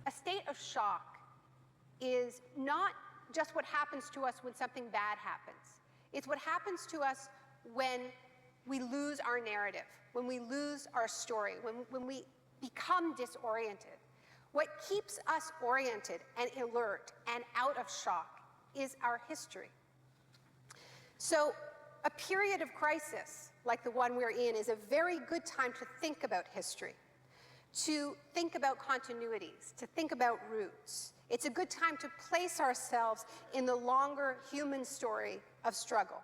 A state of shock is not just what happens to us when something bad happens. It's what happens to us when we lose our narrative, when we lose our story, when we become disoriented. What keeps us oriented and alert and out of shock is our history. So a period of crisis like the one we're in is a very good time to think about history, to think about continuities, to think about roots. It's a good time to place ourselves in the longer human story of struggle.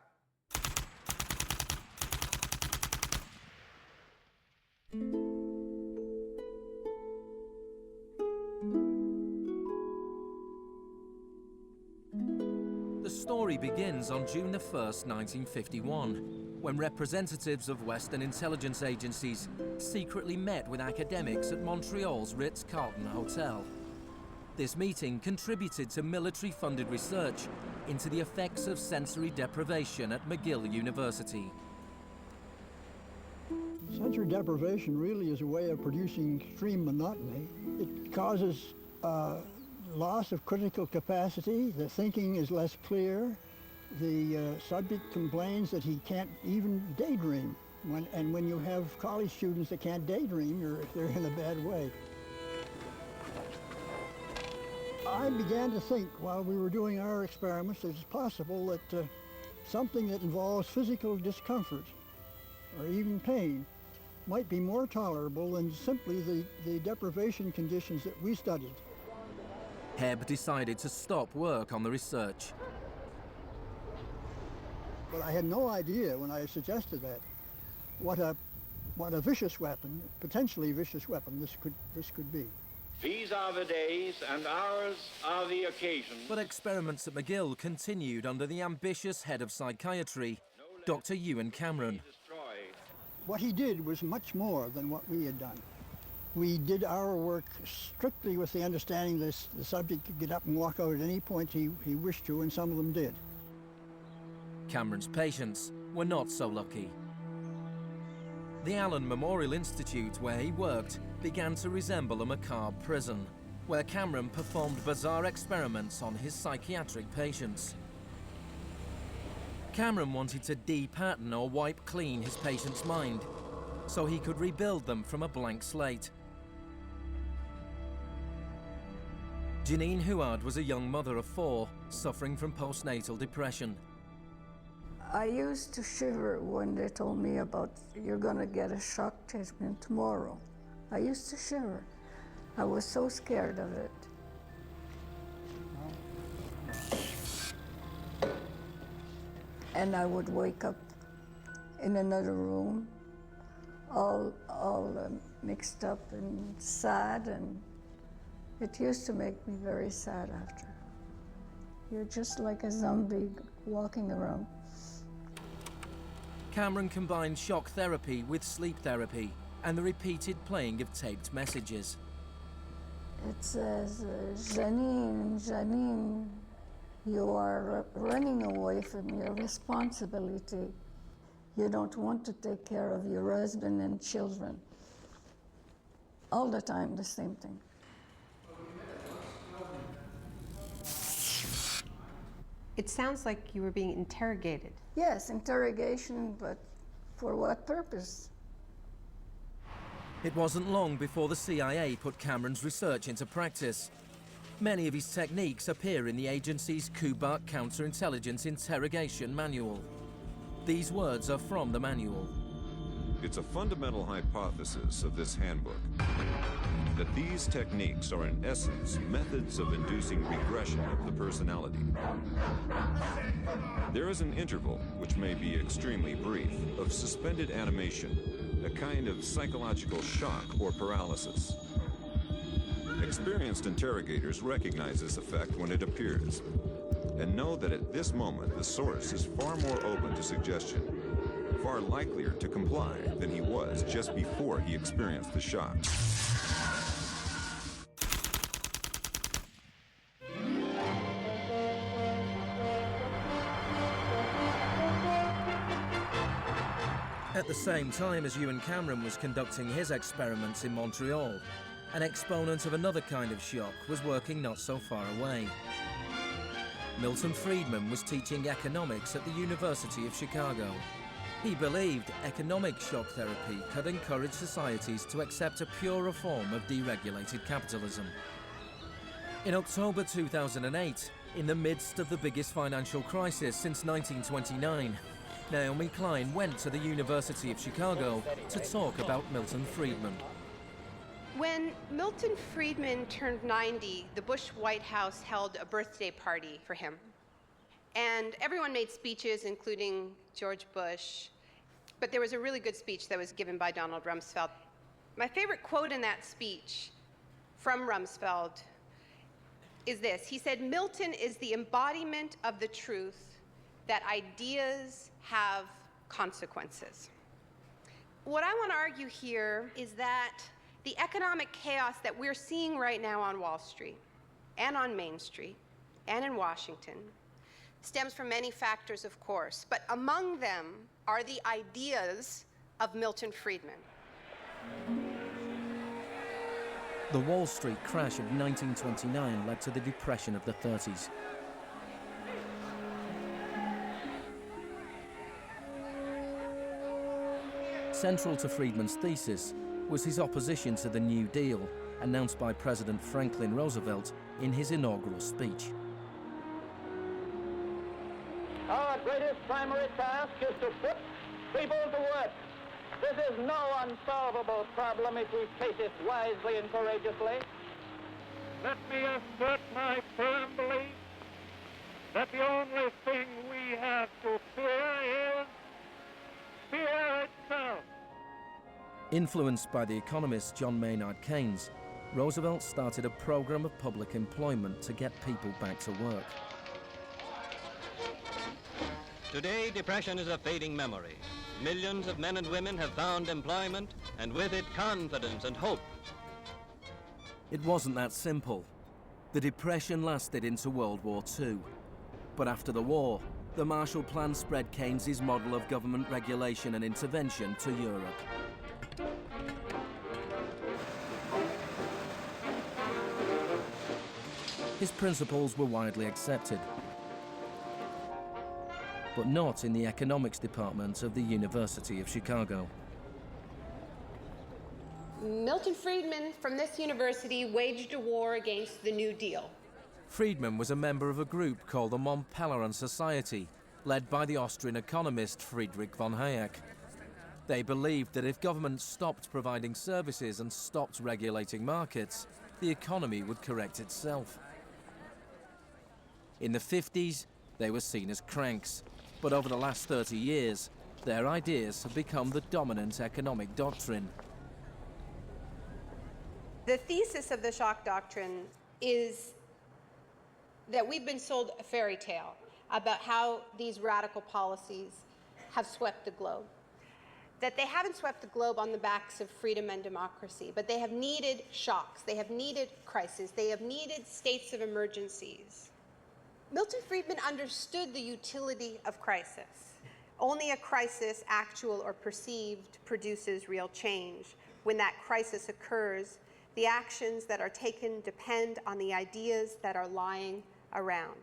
The story begins on June the 1st, 1951, when representatives of Western intelligence agencies secretly met with academics at Montreal's Ritz-Carlton Hotel. This meeting contributed to military-funded research into the effects of sensory deprivation at McGill University. Sensory deprivation really is a way of producing extreme monotony. It causes loss of critical capacity. The thinking is less clear. The subject complains that he can't even daydream. When you have college students that can't daydream, they're in a bad way. I began to think while we were doing our experiments that it's possible that something that involves physical discomfort or even pain might be more tolerable than simply the deprivation conditions that we studied. Hebb decided to stop work on the research. But I had no idea when I suggested that what a vicious weapon, potentially vicious weapon, this could be. These are the days and hours are the occasions. But experiments at McGill continued under the ambitious head of psychiatry, Dr. Ewan Cameron. What he did was much more than what we had done. We did our work strictly with the understanding that the subject could get up and walk out at any point he wished to, and some of them did. Cameron's patients were not so lucky. The Allen Memorial Institute, where he worked, began to resemble a macabre prison, where Cameron performed bizarre experiments on his psychiatric patients. Cameron wanted to de-pattern or wipe clean his patient's mind, so he could rebuild them from a blank slate. Janine Huard was a young mother of 4, suffering from postnatal depression. I used to shiver when they told me about, you're going to get a shock treatment tomorrow. I used to shiver. I was so scared of it. And I would wake up in another room, all mixed up and sad, and it used to make me very sad after. You're just like a zombie walking around. Cameron combined shock therapy with sleep therapy and the repeated playing of taped messages. It says, Janine, Janine, you are running away from your responsibility. You don't want to take care of your husband and children. All the time, the same thing. It sounds like you were being interrogated. Yes, interrogation, but for what purpose? It wasn't long before the CIA put Cameron's research into practice. Many of his techniques appear in the agency's Kubark Counterintelligence Interrogation Manual. These words are from the manual. It's a fundamental hypothesis of this handbook that these techniques are in essence methods of inducing regression of the personality. There is an interval, which may be extremely brief, of suspended animation, a kind of psychological shock or paralysis. Experienced interrogators recognize this effect when it appears, and know that at this moment the source is far more open to suggestion, far likelier to comply than he was just before he experienced the shock. At the same time as Ewan Cameron was conducting his experiments in Montreal, an exponent of another kind of shock was working not so far away. Milton Friedman was teaching economics at the University of Chicago. He believed economic shock therapy could encourage societies to accept a purer form of deregulated capitalism. In October 2008, in the midst of the biggest financial crisis since 1929, Naomi Klein went to the University of Chicago to talk about Milton Friedman. When Milton Friedman turned 90, the Bush White House held a birthday party for him. And everyone made speeches, including George Bush. But there was a really good speech that was given by Donald Rumsfeld. My favorite quote in that speech from Rumsfeld is this. He said, "Milton is the embodiment of the truth that ideas have consequences." What I want to argue here is that the economic chaos that we're seeing right now on Wall Street and on Main Street and in Washington stems from many factors, of course, but among them are the ideas of Milton Friedman. The Wall Street crash of 1929 led to the Depression of the 30s. Central to Friedman's thesis was his opposition to the New Deal, announced by President Franklin Roosevelt in his inaugural speech. Our greatest primary task is to put people to work. This is no unsolvable problem if we face it wisely and courageously. Let me assert my firm belief that the only thing we have to fear is fear itself. Influenced by the economist John Maynard Keynes, Roosevelt started a program of public employment to get people back to work. Today, depression is a fading memory. Millions of men and women have found employment, and with it, confidence and hope. It wasn't that simple. The Depression lasted into World War II. But after the war, the Marshall Plan spread Keynes's model of government regulation and intervention to Europe. His principles were widely accepted, but not in the economics department of the University of Chicago. Milton Friedman from this university waged a war against the New Deal. Friedman was a member of a group called the Mont Pelerin Society, led by the Austrian economist Friedrich von Hayek. They believed that if government stopped providing services and stopped regulating markets, the economy would correct itself. In the 50s, they were seen as cranks, but over the last 30 years, their ideas have become the dominant economic doctrine. The thesis of the shock doctrine is that we've been sold a fairy tale about how these radical policies have swept the globe. That they haven't swept the globe on the backs of freedom and democracy, but they have needed shocks, they have needed crises, they have needed states of emergencies. Milton Friedman understood the utility of crisis. Only a crisis, actual or perceived, produces real change. When that crisis occurs, the actions that are taken depend on the ideas that are lying around.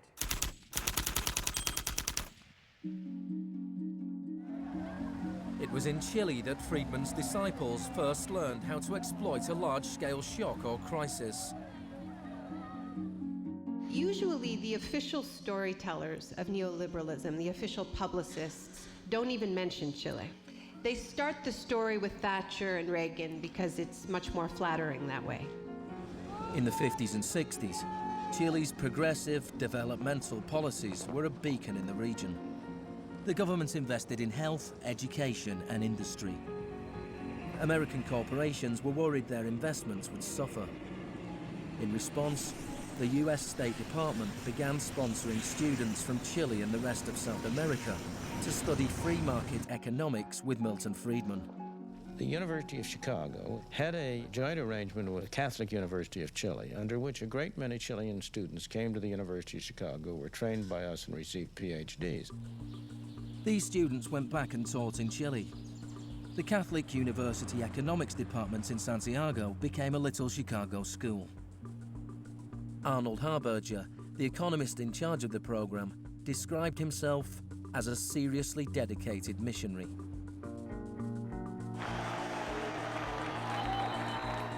It was in Chile that Friedman's disciples first learned how to exploit a large-scale shock or crisis. Usually the official storytellers of neoliberalism, the official publicists, don't even mention Chile. They start the story with Thatcher and Reagan because it's much more flattering that way. In the 50s and 60s, Chile's progressive developmental policies were a beacon in the region. The government invested in health, education, and industry. American corporations were worried their investments would suffer. In response, the US State Department began sponsoring students from Chile and the rest of South America to study free market economics with Milton Friedman. The University of Chicago had a joint arrangement with the Catholic University of Chile, under which a great many Chilean students came to the University of Chicago, were trained by us, and received PhDs. These students went back and taught in Chile. the Catholic University Economics Department in Santiago became a little Chicago school. Arnold Harberger, the economist in charge of the program, described himself as a seriously dedicated missionary.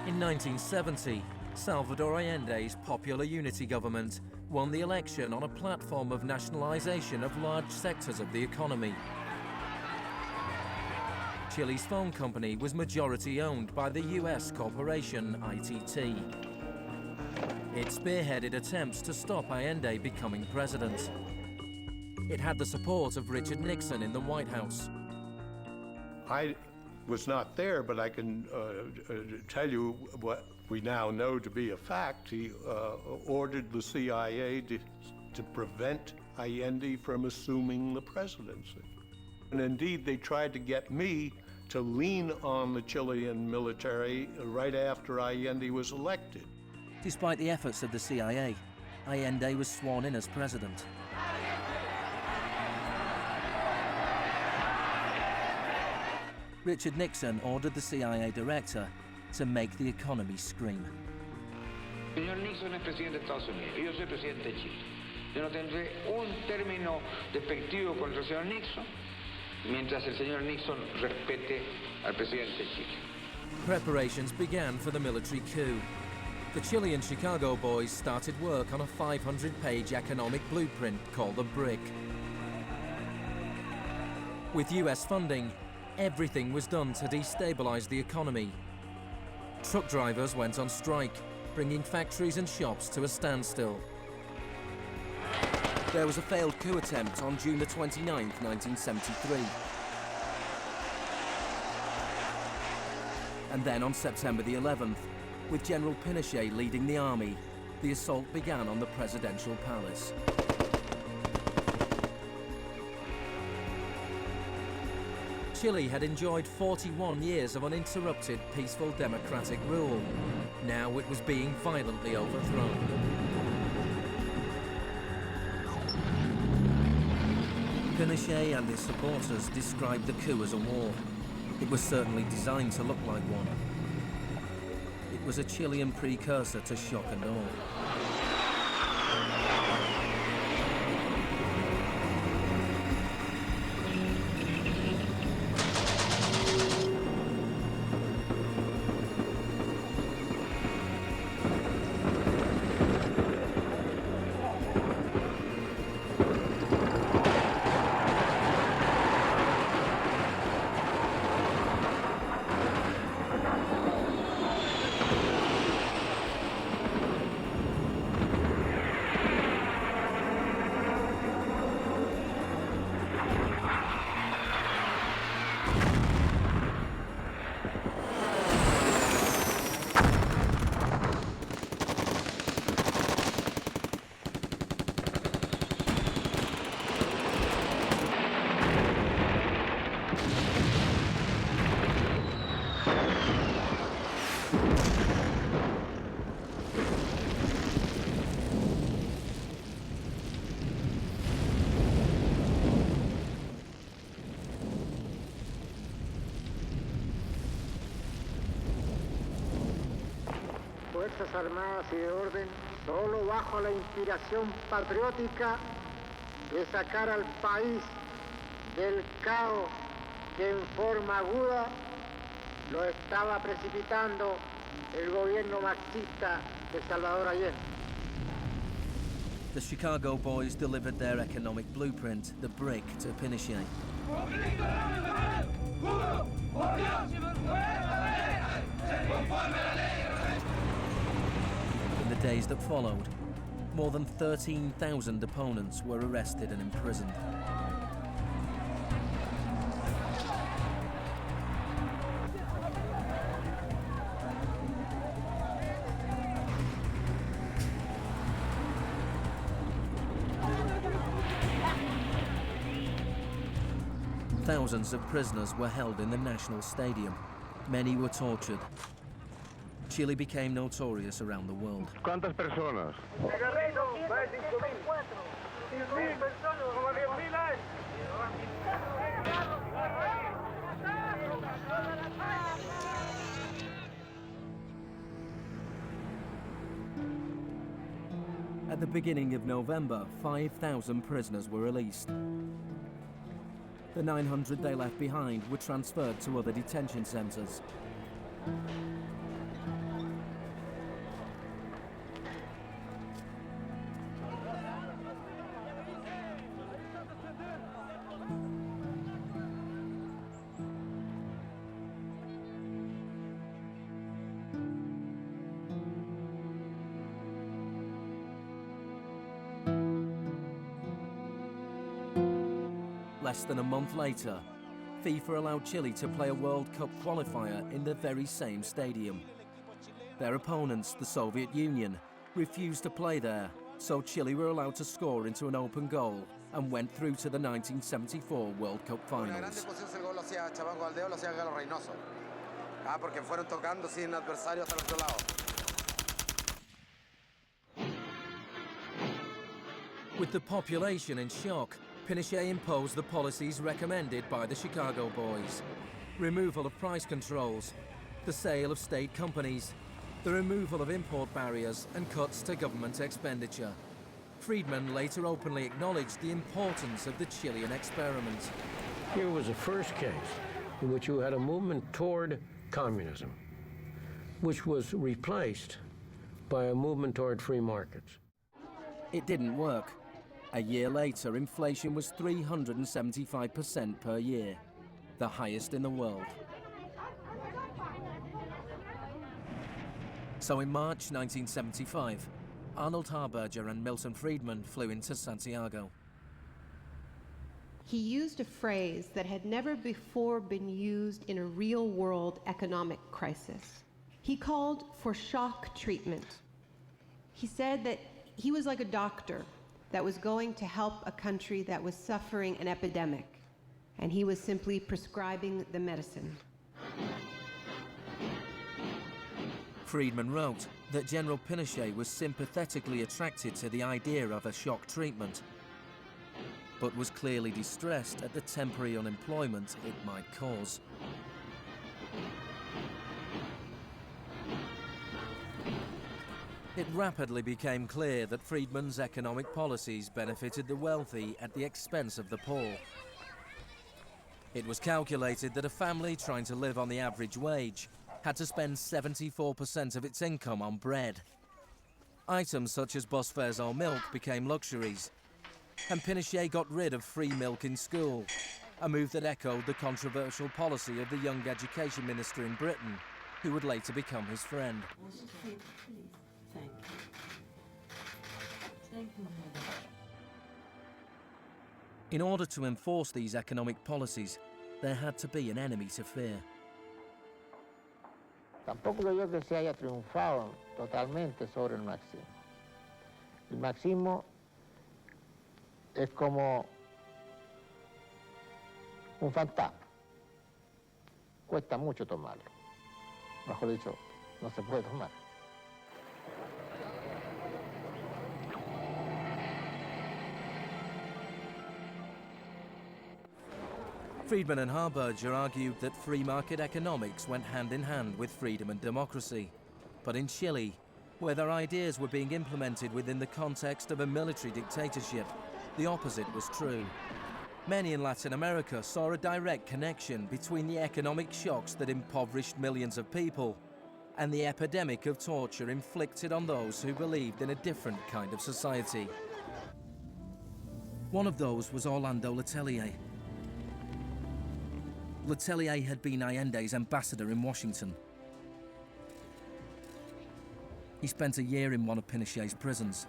In 1970, Salvador Allende's Popular Unity government won the election on a platform of nationalization of large sectors of the economy. Chile's phone company was majority owned by the US corporation ITT. It spearheaded attempts to stop Allende becoming president. It had the support of Richard Nixon in the White House. I was not there, but I can tell you what we now know to be a fact. He ordered the CIA to prevent Allende from assuming the presidency. And indeed, they tried to get me to lean on the Chilean military right after Allende was elected. Despite the efforts of the CIA, Allende was sworn in as president. Richard Nixon ordered the CIA director to make the economy scream. Señor Nixon es presidente de Estados Unidos y yo soy presidente de Chile. Yo no tendré un término despectivo contra el señor Nixon mientras el señor Nixon respete al presidente de Chile. Preparations began for the military coup. The Chilean Chicago boys started work on a 500-page economic blueprint called the BRIC. With US funding, everything was done to destabilize the economy. Truck drivers went on strike, bringing factories and shops to a standstill. There was a failed coup attempt on June the 29th, 1973. And then on September the 11th, with General Pinochet leading the army, the assault began on the presidential palace. Chile had enjoyed 41 years of uninterrupted, peaceful democratic rule. Now it was being violently overthrown. Pinochet and his supporters described the coup as a war. It was certainly designed to look like one. It was a Chilean precursor to shock and awe. Fuerzas Armadas y de Orden, solo bajo la inspiración patriótica de sacar al país del caos que en forma aguda lo estaba precipitando el gobierno marxista de Salvador Allende. The Chicago boys delivered their economic blueprint, the BRIC, to Pinochet. In the days that followed, more than 13,000 opponents were arrested and imprisoned. Thousands of prisoners were held in the National Stadium. Many were tortured. Chile became notorious around the world. ¿Cuántas personas? At the beginning of November, 5,000 prisoners were released. The 900 they left behind were transferred to other detention centres. Less than a month later, FIFA allowed Chile to play a World Cup qualifier in the very same stadium. Their opponents, the Soviet Union, refused to play there, so Chile were allowed to score into an open goal and went through to the 1974 World Cup finals. With the population in shock, Pinochet imposed the policies recommended by the Chicago Boys. Removal of price controls, the sale of state companies, the removal of import barriers and cuts to government expenditure. Friedman later openly acknowledged the importance of the Chilean experiment. Here was the first case in which you had a movement toward communism, which was replaced by a movement toward free markets. It didn't work. A year later, inflation was 375% per year, the highest in the world. So in March 1975, Arnold Harberger and Milton Friedman flew into Santiago. He used a phrase that had never before been used in a real-world economic crisis. He called for shock treatment. He said that he was like a doctor that was going to help a country that was suffering an epidemic, and he was simply prescribing the medicine. Friedman wrote that General Pinochet was sympathetically attracted to the idea of a shock treatment, but was clearly distressed at the temporary unemployment it might cause. It rapidly became clear that Friedman's economic policies benefited the wealthy at the expense of the poor. It was calculated that a family trying to live on the average wage had to spend 74% of its income on bread. Items such as bus fares or milk became luxuries, and Pinochet got rid of free milk in school, a move that echoed the controversial policy of the young education minister in Britain, who would later become his friend. In order to enforce these economic policies, there had to be an enemy to fear. Tampoco creo yo que se haya triunfado totalmente sobre el marxismo. El marxismo es como un fantasma. Cuesta mucho tomarlo. Mejor dicho, no se puede tomar. Friedman and Harberger argued that free market economics went hand in hand with freedom and democracy. But in Chile, where their ideas were being implemented within the context of a military dictatorship, the opposite was true. Many in Latin America saw a direct connection between the economic shocks that impoverished millions of people and the epidemic of torture inflicted on those who believed in a different kind of society. One of those was Orlando Letelier. Letelier had been Allende's ambassador in Washington. He spent a year in one of Pinochet's prisons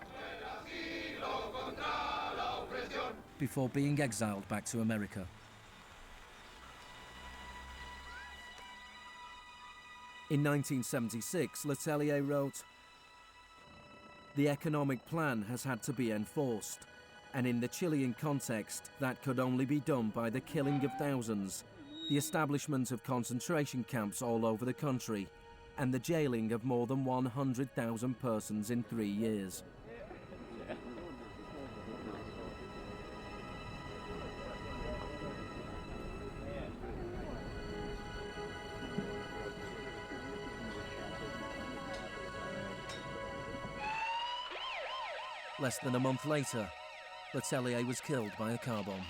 before being exiled back to America. In 1976, Letelier wrote, "The economic plan has had to be enforced, and in the Chilean context, that could only be done by the killing of thousands, the establishment of concentration camps all over the country, and the jailing of more than 100,000 persons in 3 years." Less than a month later, Letelier was killed by a car bomb.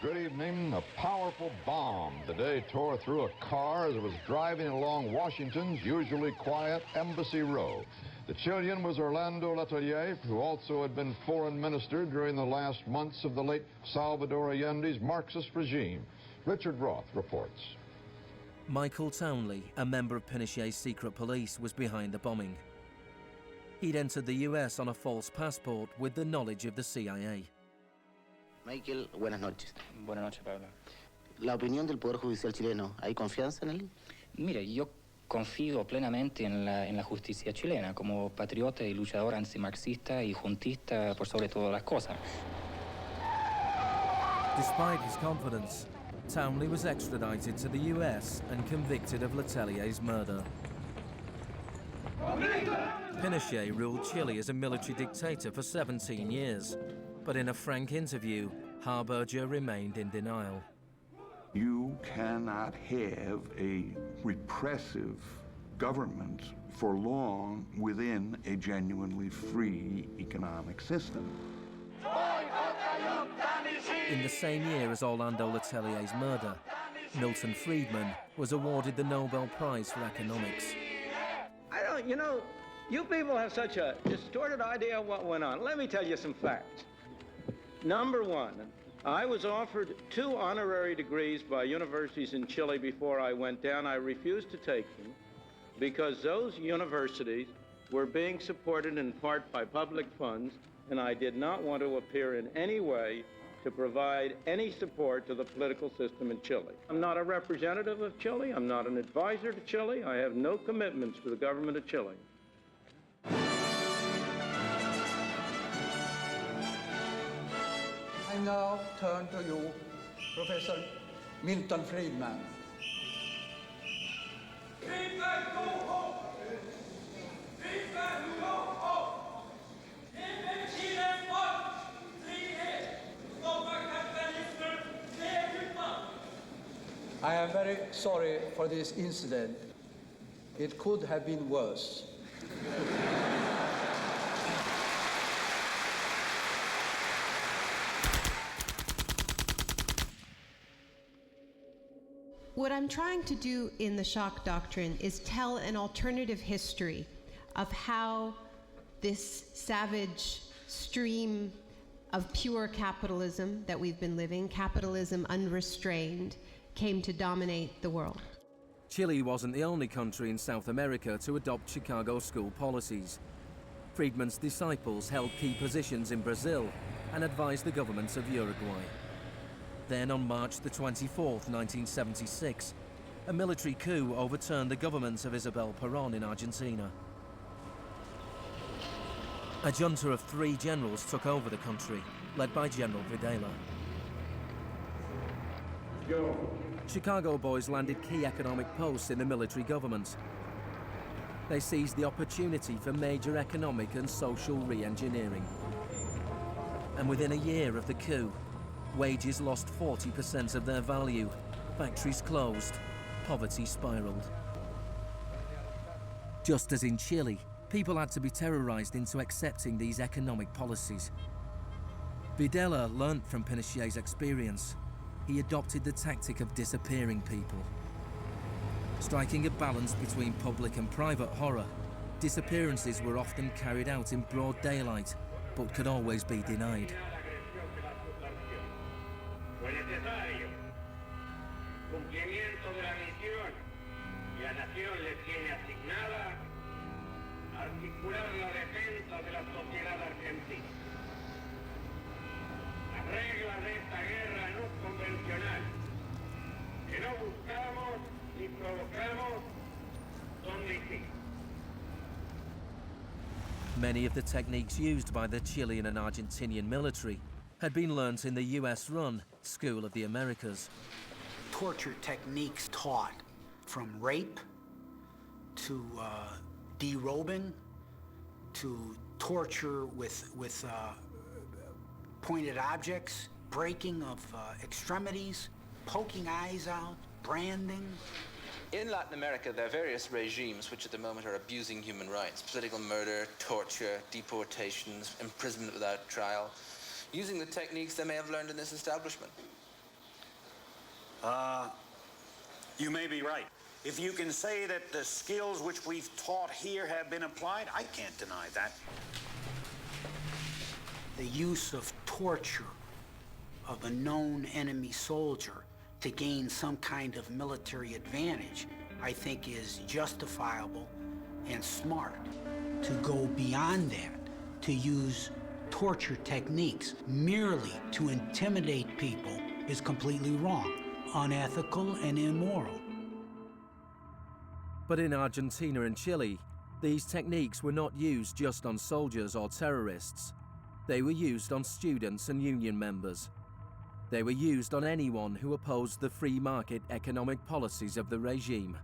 Good evening. A powerful bomb today tore through a car as it was driving along Washington's usually quiet Embassy Row. The Chilean was Orlando Letelier, who also had been foreign minister during the last months of the late Salvador Allende's Marxist regime. Richard Roth reports. Michael Townley, a member of Pinochet's secret police, was behind the bombing. He'd entered the US on a false passport with the knowledge of the CIA. Michael, buenas noches. Buenas noches, Pablo. La opinión del Poder Judicial chileno, ¿hay confianza en él? Mire, yo confío plenamente en la justicia chilena como patriota y luchador antimarxista y juntista por sobre todas las cosas. Despite his confidence, Townley was extradited to the US and convicted of Letelier's murder. Pinochet ruled Chile as a military dictator for 17 years, but in a frank interview, Harberger remained in denial. You cannot have a repressive government for long within a genuinely free economic system. In the same year as Orlando Letelier's murder, Milton Friedman was awarded the Nobel Prize for Economics. You know, you people have such a distorted idea of what went on. Let me tell you some facts. Number one, I was offered 2 honorary degrees by universities in Chile before I went down. I refused to take them because those universities were being supported in part by public funds, and I did not want to appear in any way to provide any support to the political system in Chile. I'm not a representative of Chile. I'm not an advisor to Chile. I have no commitments to the government of Chile. I now turn to you, Professor Milton Friedman. I am very sorry for this incident. It could have been worse. What I'm trying to do in the shock doctrine is tell an alternative history of how this savage stream of pure capitalism that we've been living, capitalism unrestrained, came to dominate the world. Chile wasn't the only country in South America to adopt Chicago school policies. Friedman's disciples held key positions in Brazil and advised the governments of Uruguay. Then on March the 24th, 1976, a military coup overturned the government of Isabel Perón in Argentina. A junta of 3 generals took over the country, led by General Videla. Chicago boys landed key economic posts in the military government. They seized the opportunity for major economic and social re-engineering. And within a year of the coup, wages lost 40% of their value, factories closed, poverty spiraled. Just as in Chile, people had to be terrorized into accepting these economic policies. Videla learnt from Pinochet's experience. He adopted the tactic of disappearing people. Striking a balance between public and private horror, disappearances were often carried out in broad daylight, but could always be denied. Many of the techniques used by the Chilean and Argentinian military had been learnt in the US-run School of the Americas. Torture techniques taught, from rape to derobing to torture with pointed objects, breaking of extremities, poking eyes out, branding, In Latin America, there are various regimes which at the moment are abusing human rights. Political murder, torture, deportations, imprisonment without trial, using the techniques they may have learned in this establishment. You may be right. If you can say that the skills which we've taught here have been applied, I can't deny that. The use of torture of a known enemy soldier to gain some kind of military advantage, I think is justifiable and smart. To go beyond that, to use torture techniques merely to intimidate people is completely wrong, unethical and immoral. But in Argentina and Chile, these techniques were not used just on soldiers or terrorists. They were used on students and union members. They were used on anyone who opposed the free market economic policies of the regime.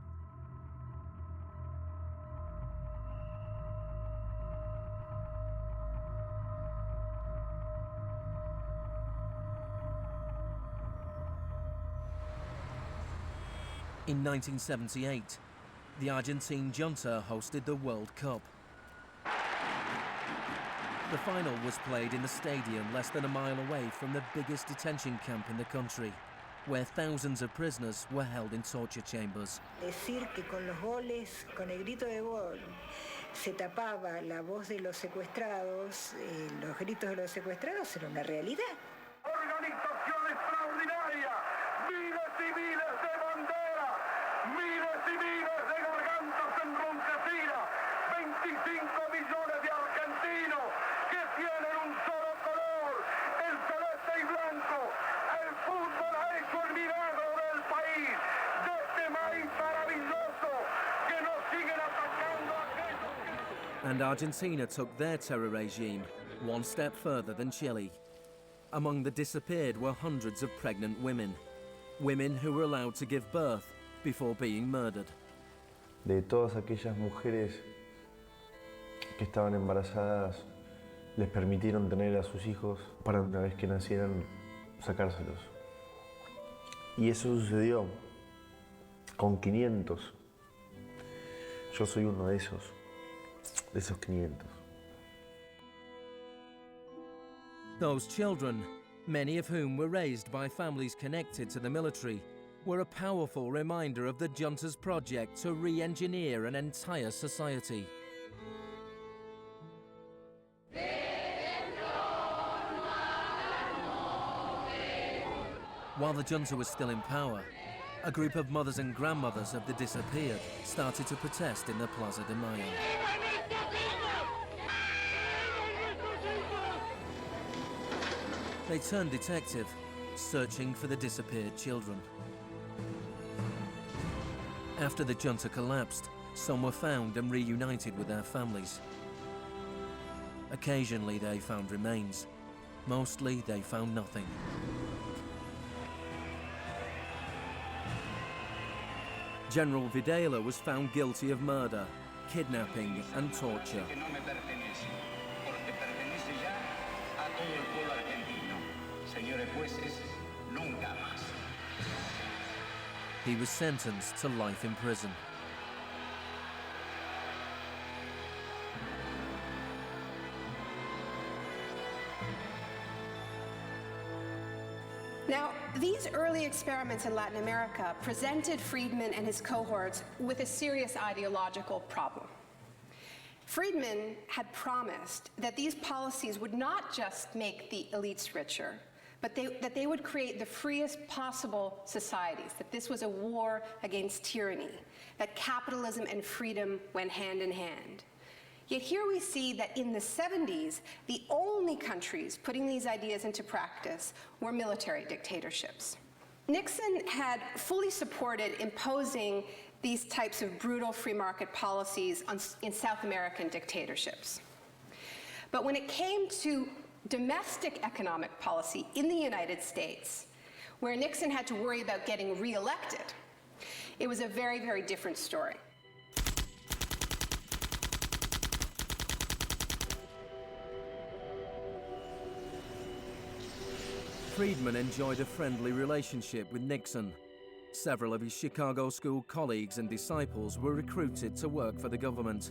In 1978, the Argentine junta hosted the World Cup. The final was played in the stadium less than a mile away from the biggest detention camp in the country, where thousands of prisoners were held in torture chambers. Decir que con los goles, con el grito de gol, se tapaba la voz de los secuestrados, los gritos de los secuestrados era una realidad. Organización extraordinaria, miles y miles de banderas, miles y miles de gargantas enronquecidas, 25 millones de argentinos que tienen un solo color, el celeste y blanco. El fútbol ha hecho el milagro del país, de este país maravilloso que nos siguen atacando aquellos que... And Argentina took their terror regime one step further than Chile. Among the disappeared were hundreds of pregnant women who were allowed to give birth before being murdered. De todas aquellas mujeres que estaban embarazadas, les permitieron tener a sus hijos para una vez que nacieran sacárselos. Y eso sucedió con 500. Yo soy uno de esos 500. Those children, many of whom were raised by families connected to the military, were a powerful reminder of the junta's project to re-engineer an entire society. While the junta was still in power, a group of mothers and grandmothers of the disappeared started to protest in the Plaza de Mayo. They turned detective, searching for the disappeared children. After the junta collapsed, some were found and reunited with their families. Occasionally they found remains. Mostly they found nothing. General Videla was found guilty of murder, kidnapping and torture. He was sentenced to life in prison. Now, these early experiments in Latin America presented Friedman and his cohorts with a serious ideological problem. Friedman had promised that these policies would not just make the elites richer, but that they would create the freest possible societies, that this was a war against tyranny, that capitalism and freedom went hand in hand. Yet here we see that in the 70s, the only countries putting these ideas into practice were military dictatorships. Nixon had fully supported imposing these types of brutal free market policies in South American dictatorships. But when it came to domestic economic policy in the United States, where Nixon had to worry about getting reelected, it was a very, very different story. Friedman enjoyed a friendly relationship with Nixon. Several of his Chicago school colleagues and disciples were recruited to work for the government.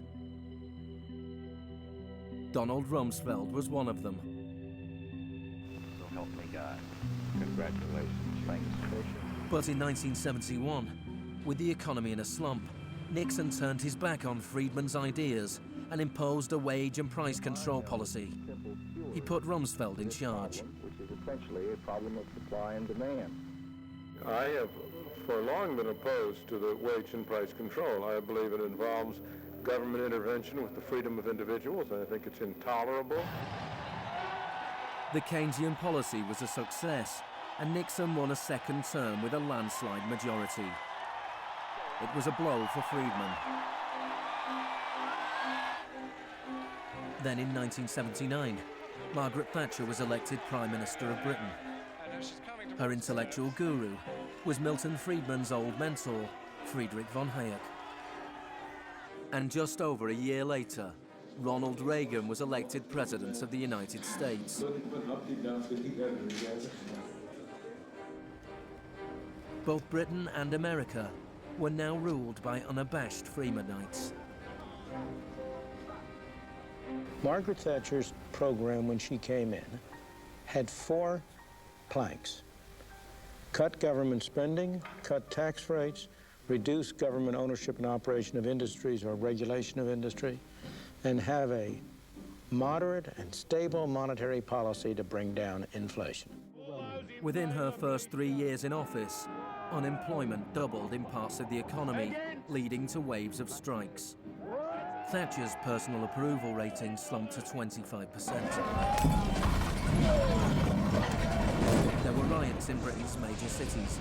Donald Rumsfeld was one of them. So help me God. Congratulations. Thanks. But in 1971, with the economy in a slump, Nixon turned his back on Friedman's ideas and imposed a wage and price control policy. He put Rumsfeld in charge. Which is essentially a problem of supply and demand. I have for long been opposed to the wage and price control. I believe it involves government intervention with the freedom of individuals, and I think it's intolerable. The Keynesian policy was a success, and Nixon won a second term with a landslide majority. It was a blow for Friedman. Then in 1979, Margaret Thatcher was elected Prime Minister of Britain. Her intellectual guru was Milton Friedman's old mentor, Friedrich von Hayek. And just over a year later, Ronald Reagan was elected President of the United States. Both Britain and America were now ruled by unabashed Freemanites. Margaret Thatcher's program when she came in had 4 planks. Cut government spending, cut tax rates, reduce government ownership and operation of industries or regulation of industry, and have a moderate and stable monetary policy to bring down inflation. Within her first 3 years in office, unemployment doubled in parts of the economy, leading to waves of strikes. Thatcher's personal approval rating slumped to 25%. There were riots in Britain's major cities.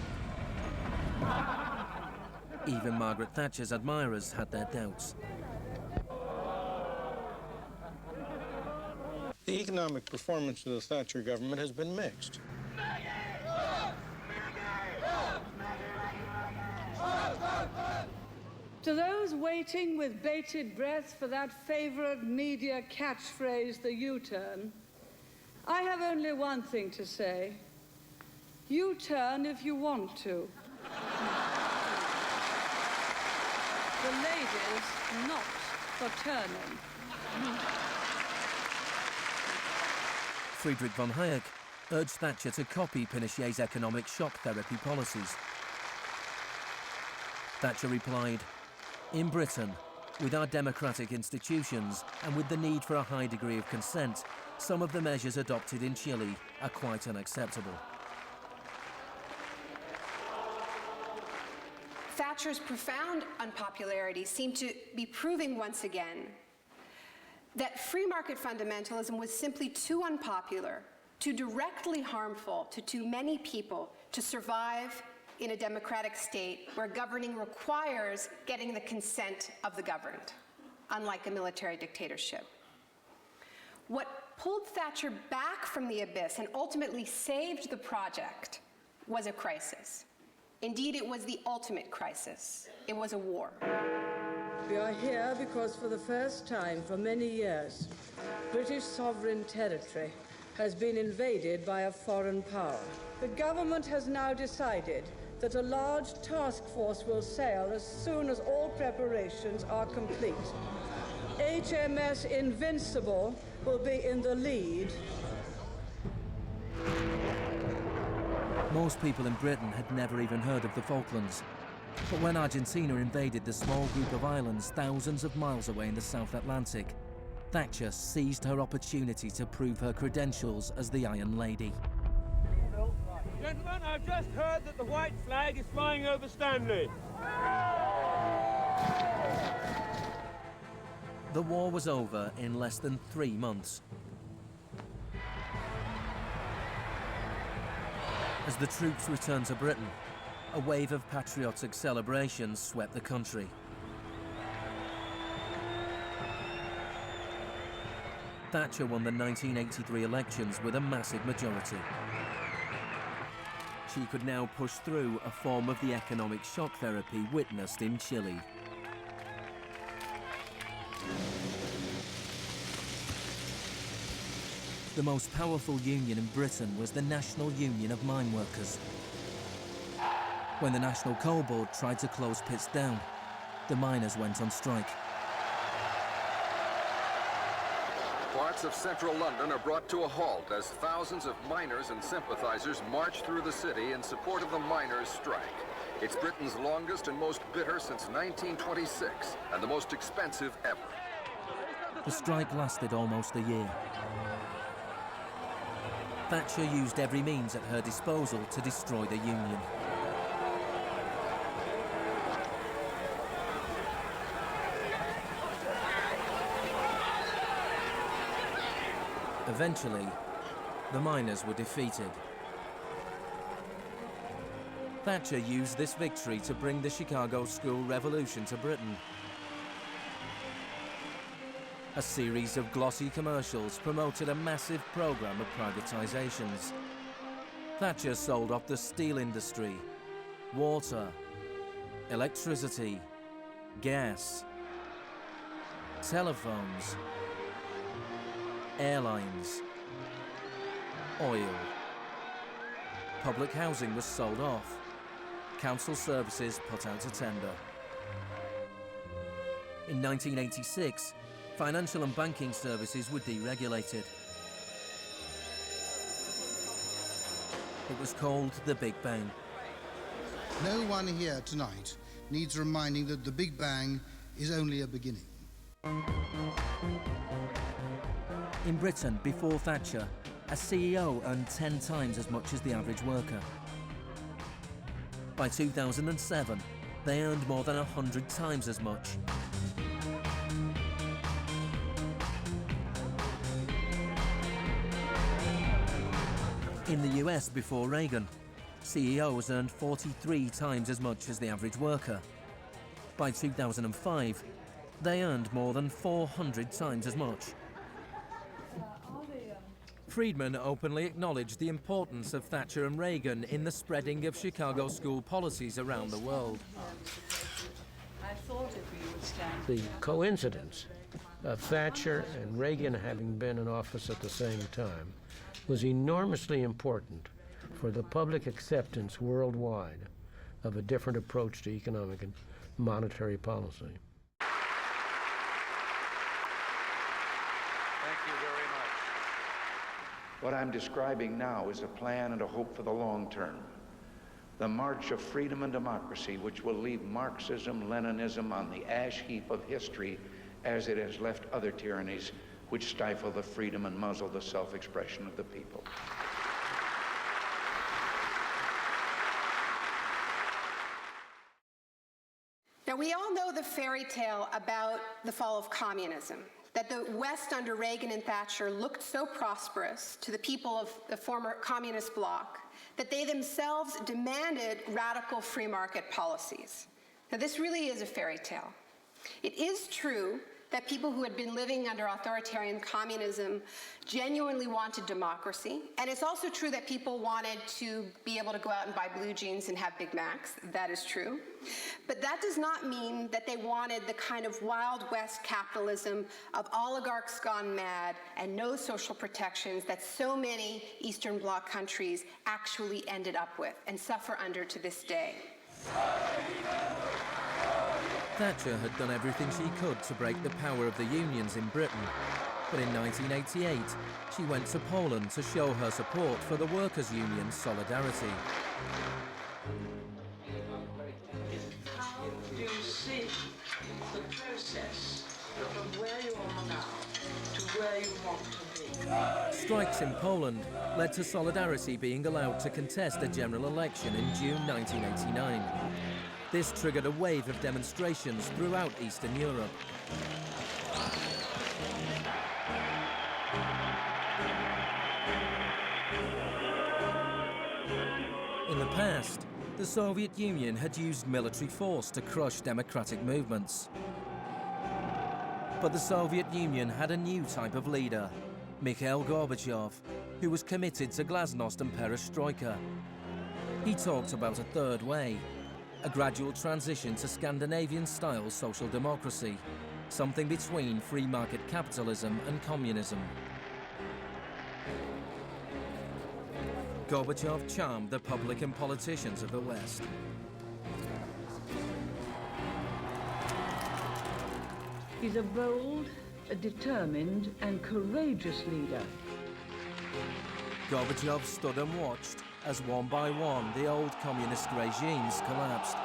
Even Margaret Thatcher's admirers had their doubts. The economic performance of the Thatcher government has been mixed. To those waiting with bated breath for that favorite media catchphrase, the U-turn, I have only one thing to say. U-turn if you want to. The ladies not for turning. Friedrich von Hayek urged Thatcher to copy Pinochet's economic shock therapy policies. Thatcher replied, "In Britain, with our democratic institutions and with the need for a high degree of consent, some of the measures adopted in Chile are quite unacceptable." Thatcher's profound unpopularity seemed to be proving once again that free market fundamentalism was simply too unpopular, too directly harmful to too many people to survive in a democratic state where governing requires getting the consent of the governed, unlike a military dictatorship. What pulled Thatcher back from the abyss and ultimately saved the project was a crisis. Indeed, it was the ultimate crisis. It was a war. We are here because for the first time for many years, British sovereign territory has been invaded by a foreign power. The government has now decided that a large task force will sail as soon as all preparations are complete. HMS Invincible will be in the lead. Most people in Britain had never even heard of the Falklands. But when Argentina invaded the small group of islands thousands of miles away in the South Atlantic, Thatcher seized her opportunity to prove her credentials as the Iron Lady. Gentlemen, I've just heard that the white flag is flying over Stanley. The war was over in less than 3 months. As the troops returned to Britain, a wave of patriotic celebrations swept the country. Thatcher won the 1983 elections with a massive majority. She could now push through a form of the economic shock therapy witnessed in Chile. The most powerful union in Britain was the National Union of Mine Workers. When the National Coal Board tried to close pits down, the miners went on strike. Parts of central London are brought to a halt as thousands of miners and sympathizers march through the city in support of the miners' strike. It's Britain's longest and most bitter since 1926, and the most expensive ever. The strike lasted almost a year. Thatcher used every means at her disposal to destroy the union. Eventually, the miners were defeated. Thatcher used this victory to bring the Chicago School Revolution to Britain. A series of glossy commercials promoted a massive program of privatizations. Thatcher sold off the steel industry, water, electricity, gas, telephones, airlines, oil. Public housing was sold off. Council services put out a tender. In 1986, financial and banking services were deregulated. It was called the Big Bang. No one here tonight needs reminding that the Big Bang is only a beginning. In Britain, before Thatcher, a CEO earned 10 times as much as the average worker. By 2007, they earned more than 100 times as much. In the US before Reagan, CEOs earned 43 times as much as the average worker. By 2005, they earned more than 400 times as much. Friedman openly acknowledged the importance of Thatcher and Reagan in the spreading of Chicago school policies around the world. The coincidence of Thatcher and Reagan having been in office at the same time was enormously important for the public acceptance worldwide of a different approach to economic and monetary policy. What I'm describing now is a plan and a hope for the long term. The march of freedom and democracy, which will leave Marxism, Leninism on the ash heap of history as it has left other tyrannies which stifle the freedom and muzzle the self-expression of the people. Now, we all know the fairy tale about the fall of communism, that the West under Reagan and Thatcher looked so prosperous to the people of the former communist bloc that they themselves demanded radical free market policies. Now, this really is a fairy tale. It is true that people who had been living under authoritarian communism genuinely wanted democracy. And it's also true that people wanted to be able to go out and buy blue jeans and have Big Macs. That is true. But that does not mean that they wanted the kind of Wild West capitalism of oligarchs gone mad and no social protections that so many Eastern Bloc countries actually ended up with and suffer under to this day. Thatcher had done everything she could to break the power of the unions in Britain. But in 1988, she went to Poland to show her support for the workers' union Solidarity. How do you see the process from where you are now to where you want to be? Strikes in Poland led to Solidarity being allowed to contest a general election in June 1989. This triggered a wave of demonstrations throughout Eastern Europe. In the past, the Soviet Union had used military force to crush democratic movements. But the Soviet Union had a new type of leader, Mikhail Gorbachev, who was committed to glasnost and perestroika. He talked about a third way, a gradual transition to Scandinavian-style social democracy, something between free market capitalism and communism. Gorbachev charmed the public and politicians of the West. He's a bold, a determined, and courageous leader. Gorbachev stood and watched as one by one the old communist regimes collapsed.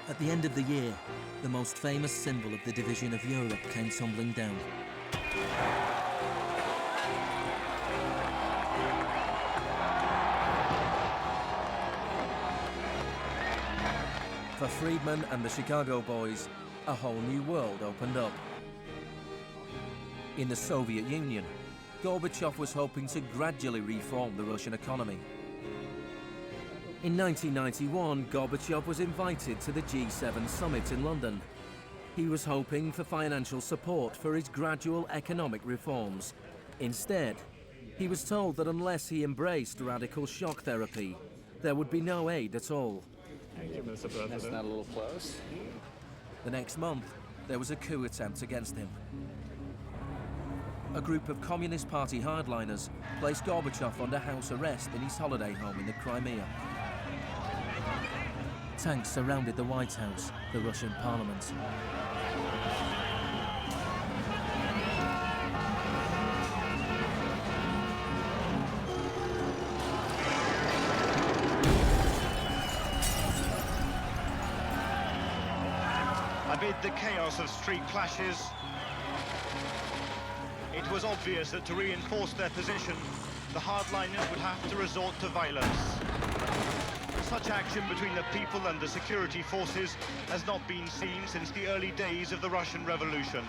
At the end of the year, the most famous symbol of the division of Europe came tumbling down. For Friedman and the Chicago boys, a whole new world opened up. In the Soviet Union, Gorbachev was hoping to gradually reform the Russian economy. In 1991, Gorbachev was invited to the G7 summit in London. He was hoping for financial support for his gradual economic reforms. Instead, he was told that unless he embraced radical shock therapy, there would be no aid at all. Thank you, Mr. President. That's not a little close. The next month, there was a coup attempt against him. A group of Communist Party hardliners placed Gorbachev under house arrest in his holiday home in the Crimea. Tanks surrounded the White House, the Russian parliament. Amid the chaos of street clashes, it was obvious that to reinforce their position, the hardliners would have to resort to violence. Such action between the people and the security forces has not been seen since the early days of the Russian Revolution.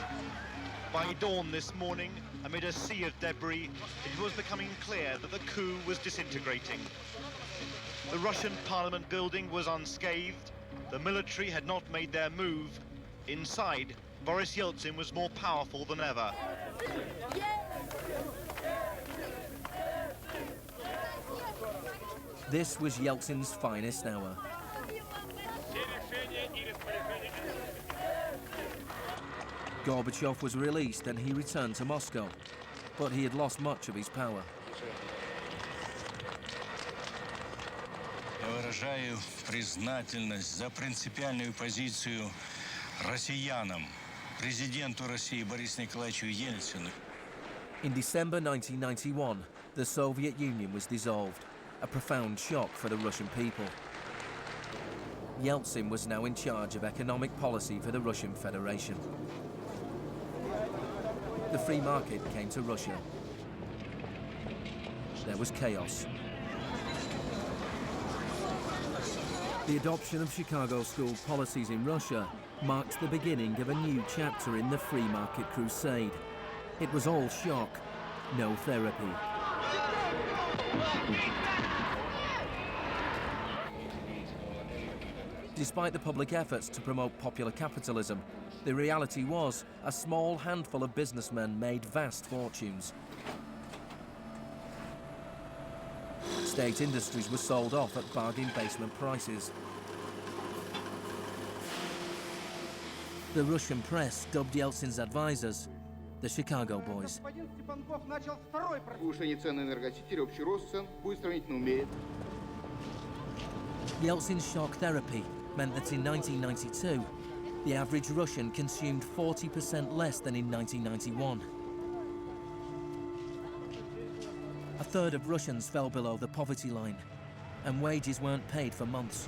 By dawn this morning, amid a sea of debris, it was becoming clear that the coup was disintegrating. The Russian parliament building was unscathed, the military had not made their move. Inside, Boris Yeltsin was more powerful than ever. This was Yeltsin's finest hour. Gorbachev was released and he returned to Moscow, but he had lost much of his power. Я выражаю признательность за принципиальную позицию россиянам, президенту России Борису Николаевичу Ельцину. In December 1991, the Soviet Union was dissolved, a profound shock for the Russian people. Yeltsin was now in charge of economic policy for the Russian Federation. The free market came to Russia. There was chaos. The adoption of Chicago school policies in Russia marked the beginning of a new chapter in the free market crusade. It was all shock, no therapy. Despite the public efforts to promote popular capitalism, the reality was a small handful of businessmen made vast fortunes. State industries were sold off at bargain basement prices. The Russian press dubbed Yeltsin's advisors the Chicago Boys. Yeltsin's shock therapy meant that in 1992, the average Russian consumed 40% less than in 1991. A third of Russians fell below the poverty line, and wages weren't paid for months.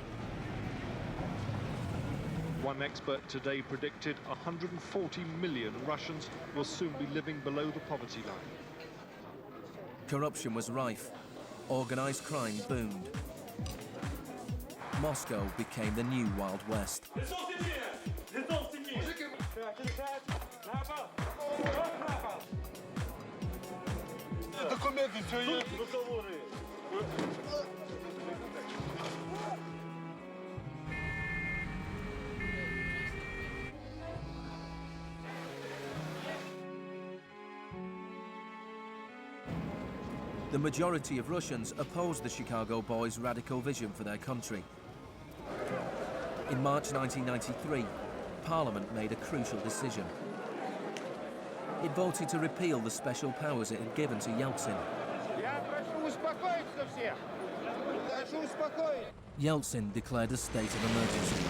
One expert today predicted 140 million Russians will soon be living below the poverty line. Corruption was rife. Organized crime boomed. Moscow became the new Wild West. The majority of Russians opposed the Chicago Boys' radical vision for their country. In March 1993, Parliament made a crucial decision. It voted to repeal the special powers it had given to Yeltsin. Yeltsin declared a state of emergency.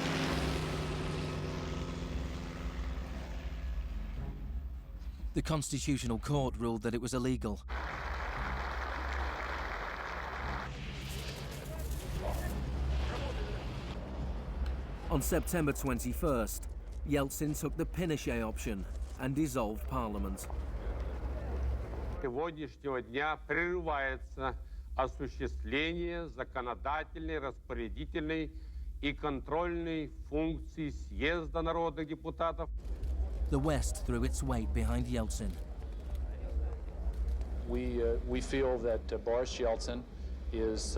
The Constitutional Court ruled that it was illegal. On September 21st, Yeltsin took the Pinochet option and dissolved Parliament. Сегодняшнего дня прерывается осуществление законодательной, распорядительной и контрольной функций съезда народных депутатов. The West threw its weight behind Yeltsin. We feel that Boris Yeltsin is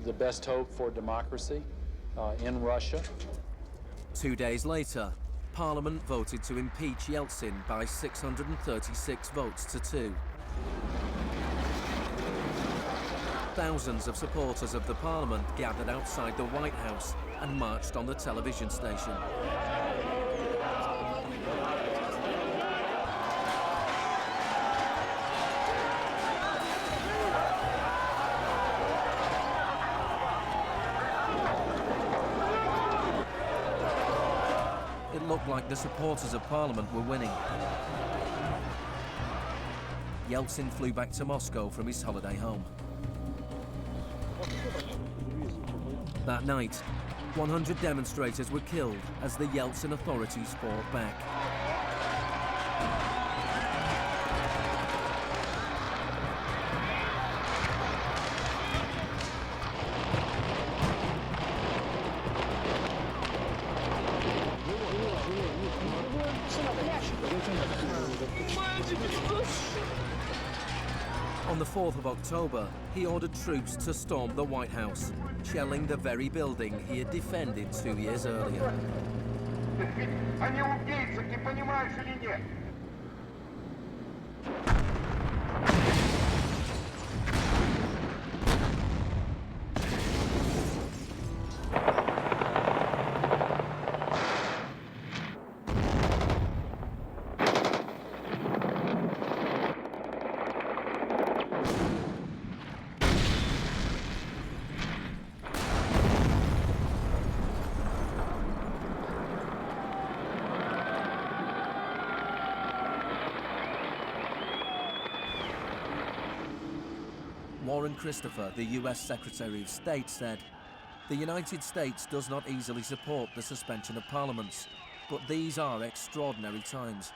the best hope for democracy in Russia. 2 days later, Parliament voted to impeach Yeltsin by 636 votes to 2. Thousands of supporters of the Parliament gathered outside the White House and marched on the television station. It looked like the supporters of Parliament were winning. Yeltsin flew back to Moscow from his holiday home. That night, 100 demonstrators were killed as the Yeltsin authorities fought back. On the 4th of October, he ordered troops to storm the White House, shelling the very building he had defended 2 years earlier. Warren Christopher, the US Secretary of State, said, "The United States does not easily support the suspension of parliaments, but these are extraordinary times."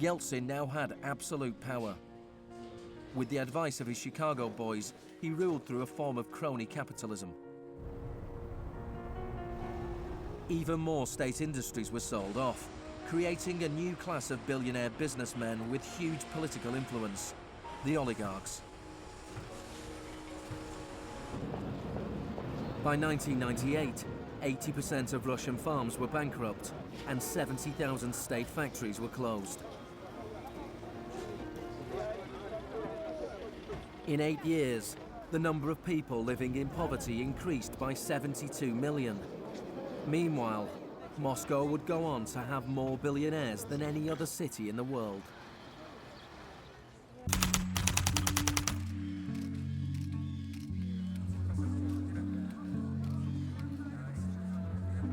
Yeltsin now had absolute power. With the advice of his Chicago boys, he ruled through a form of crony capitalism. Even more state industries were sold off, creating a new class of billionaire businessmen with huge political influence, the oligarchs. By 1998, 80% of Russian farms were bankrupt and 70,000 state factories were closed. In 8 years, the number of people living in poverty increased by 72 million. Meanwhile, Moscow would go on to have more billionaires than any other city in the world.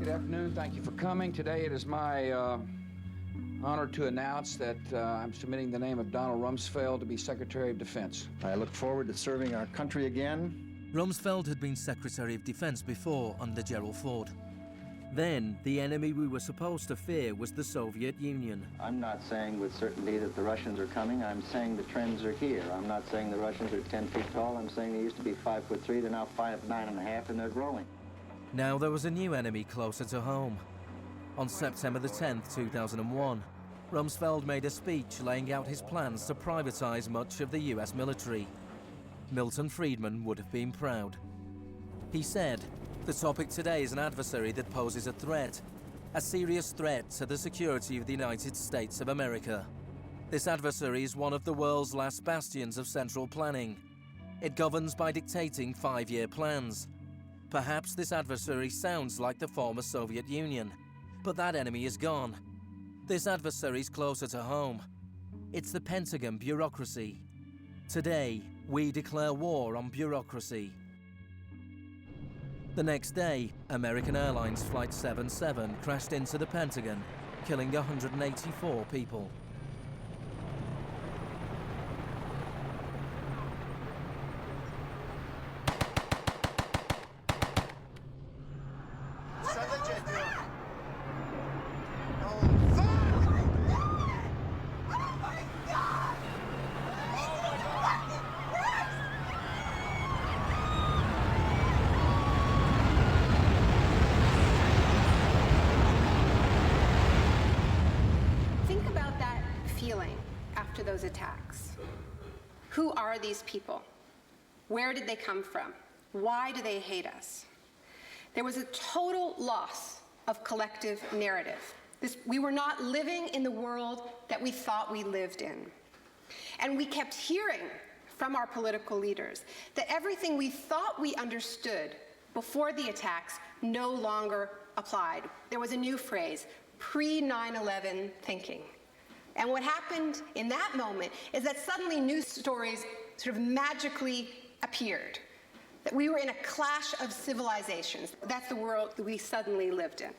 Good afternoon. Thank you for coming. Today it is my honor to announce that I'm submitting the name of Donald Rumsfeld to be Secretary of Defense. I look forward to serving our country again. Rumsfeld had been Secretary of Defense before under Gerald Ford. Then, the enemy we were supposed to fear was the Soviet Union. I'm not saying with certainty that the Russians are coming. I'm saying the trends are here. I'm not saying the Russians are 10 feet tall. I'm saying they used to be 5'3". They're now 5'9.5", and they're growing. Now there was a new enemy closer to home. On September the 10th, 2001, Rumsfeld made a speech laying out his plans to privatize much of the US military. Milton Friedman would have been proud. He said, "The topic today is an adversary that poses a serious threat to the security of the United States of America. This adversary is one of the world's last bastions of central planning. It governs by dictating 5-year plans. Perhaps this adversary sounds like the former Soviet Union, but that enemy is gone. This adversary's closer to home. It's the Pentagon bureaucracy. Today, we declare war on bureaucracy. The next day, American Airlines Flight 77 crashed into the Pentagon, killing 184 people. Think about that feeling after those attacks. Who are these people? Where did they come from? Why do they hate us? There was a total loss of collective narrative. We were not living in the world that we thought we lived in. And we kept hearing from our political leaders that everything we thought we understood before the attacks no longer applied. There was a new phrase, pre-9/11 thinking. And what happened in that moment is that suddenly news stories sort of magically appeared, that we were in a clash of civilizations. That's the world that we suddenly lived in.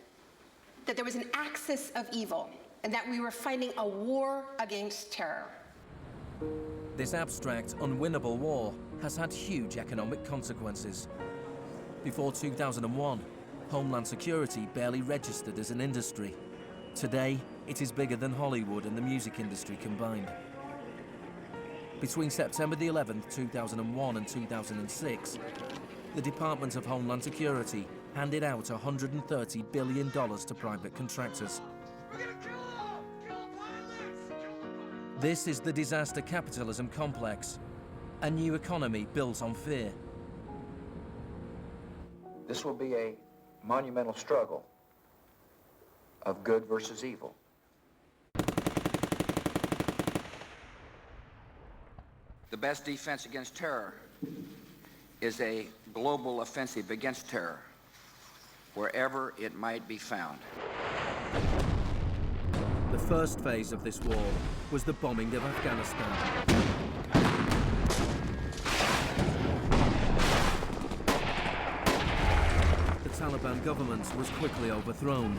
That there was an axis of evil, and that we were fighting a war against terror. This abstract, unwinnable war has had huge economic consequences. Before 2001, Homeland Security barely registered as an industry. Today, it is bigger than Hollywood and the music industry combined. Between September the 11th, 2001 and 2006, the Department of Homeland Security handed out $130 billion to private contractors. This is the disaster capitalism complex, a new economy built on fear. This will be a monumental struggle of good versus evil. The best defense against terror is a global offensive against terror, wherever it might be found. The first phase of this war was the bombing of Afghanistan. The Taliban government was quickly overthrown.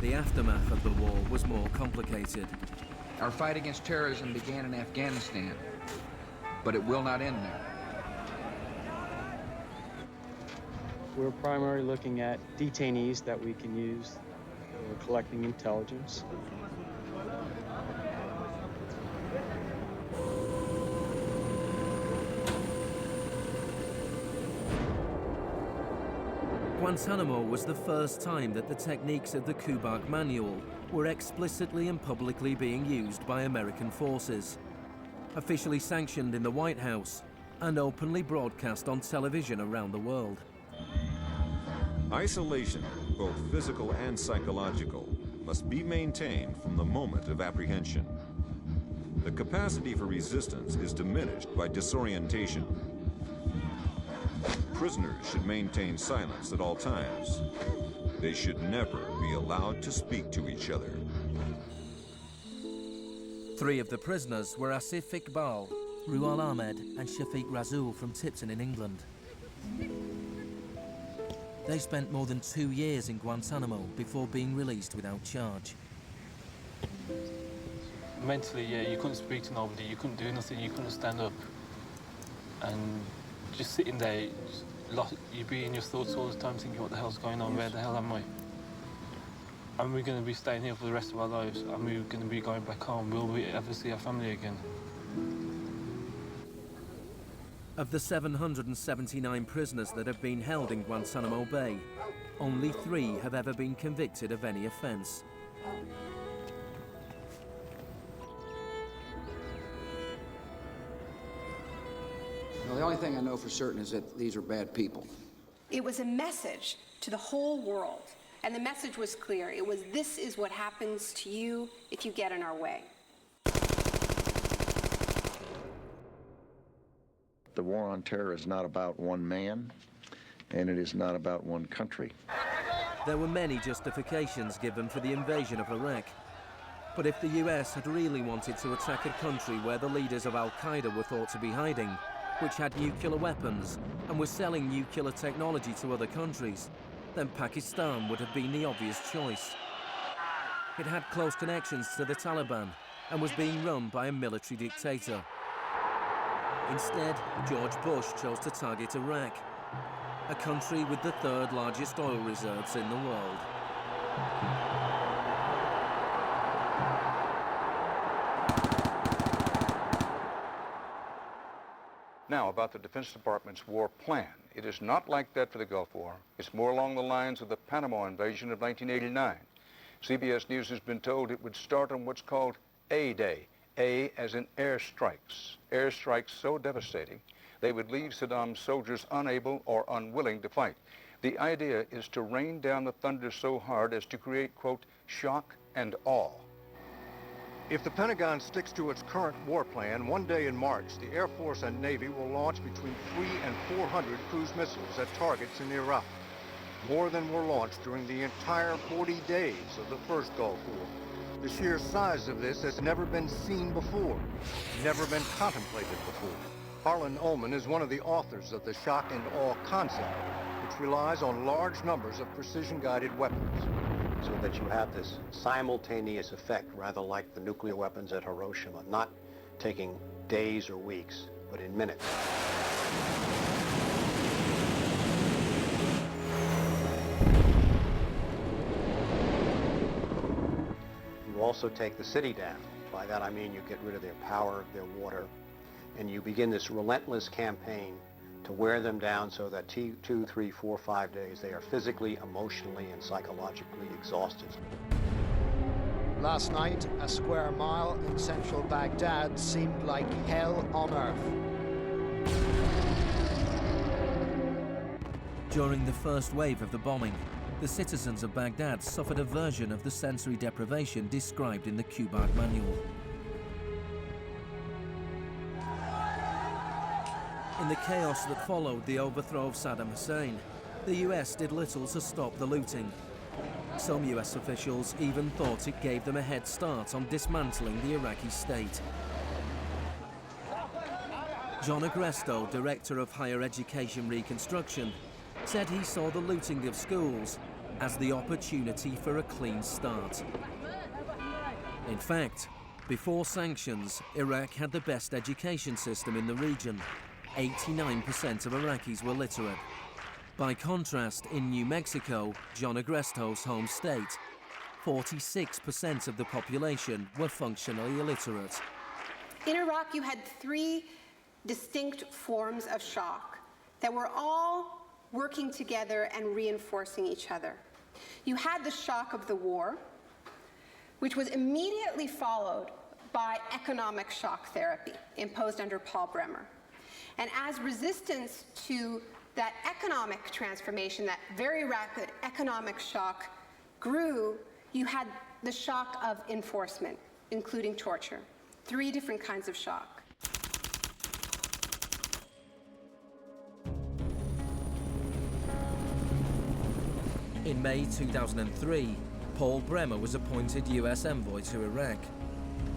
The aftermath of the war was more complicated. Our fight against terrorism began in Afghanistan, but it will not end there. We're primarily looking at detainees that we can use. We're collecting intelligence. Guantanamo was the first time that the techniques of the Kubag Manual were explicitly and publicly being used by American forces, officially sanctioned in the White House and openly broadcast on television around the world. Isolation, both physical and psychological, must be maintained from the moment of apprehension. The capacity for resistance is diminished by disorientation. Prisoners should maintain silence at all times. They should never be allowed to speak to each other. 3 of the prisoners were Asif Iqbal, Ruhal Ahmed and Shafiq Rasool from Tipton in England. They spent more than 2 years in Guantanamo before being released without charge. Mentally, yeah, you couldn't speak to nobody, you couldn't do nothing, you couldn't stand up. And just sitting there, you'd be in your thoughts all the time thinking, what the hell's going on, where the hell am I? Are we going to be staying here for the rest of our lives? Are we going to be going back home? Will we ever see our family again? Of the 779 prisoners that have been held in Guantanamo Bay, only 3 have ever been convicted of any offense. Well, the only thing I know for certain is that these are bad people. It was a message to the whole world, and the message was clear. It was, this is what happens to you if you get in our way. The war on terror is not about one man, and it is not about one country. There were many justifications given for the invasion of Iraq. But if the US had really wanted to attack a country where the leaders of Al-Qaeda were thought to be hiding, which had nuclear weapons and was selling nuclear technology to other countries, then Pakistan would have been the obvious choice. It had close connections to the Taliban and was being run by a military dictator. Instead, George Bush chose to target Iraq, a country with the third largest oil reserves in the world. Now, about the Defense Department's war plan. It is not like that for the Gulf War. It's more along the lines of the Panama invasion of 1989. CBS News has been told it would start on what's called A-Day. A as in airstrikes. Airstrikes so devastating, they would leave Saddam's soldiers unable or unwilling to fight. The idea is to rain down the thunder so hard as to create, quote, shock and awe. If the Pentagon sticks to its current war plan, one day in March, the Air Force and Navy will launch between 300 and 400 cruise missiles at targets in Iraq. More than were launched during the entire 40 days of the first Gulf War. The sheer size of this has never been seen before, never been contemplated before. Harlan Ullman is one of the authors of the shock and awe concept, which relies on large numbers of precision-guided weapons. So that you have this simultaneous effect, rather like the nuclear weapons at Hiroshima, not taking days or weeks, but in minutes. You also take the city down. By that I mean you get rid of their power, their water, and you begin this relentless campaign to wear them down so that 2, 3, 4, 5 days they are physically, emotionally, and psychologically exhausted. Last night, a square mile in central Baghdad seemed like hell on earth. During the first wave of the bombing, the citizens of Baghdad suffered a version of the sensory deprivation described in the Kubart manual. In the chaos that followed the overthrow of Saddam Hussein, the US did little to stop the looting. Some US officials even thought it gave them a head start on dismantling the Iraqi state. John Agresto, Director of Higher Education Reconstruction, said he saw the looting of schools as the opportunity for a clean start. In fact, before sanctions, Iraq had the best education system in the region. 89% of Iraqis were literate. By contrast, in New Mexico, John Agresto's home state, 46% of the population were functionally illiterate. In Iraq, you had 3 distinct forms of shock that were all working together and reinforcing each other. You had the shock of the war, which was immediately followed by economic shock therapy imposed under Paul Bremer. And as resistance to that economic transformation, that very rapid economic shock grew, you had the shock of enforcement, including torture. 3 different kinds of shock. In May 2003, Paul Bremer was appointed US envoy to Iraq.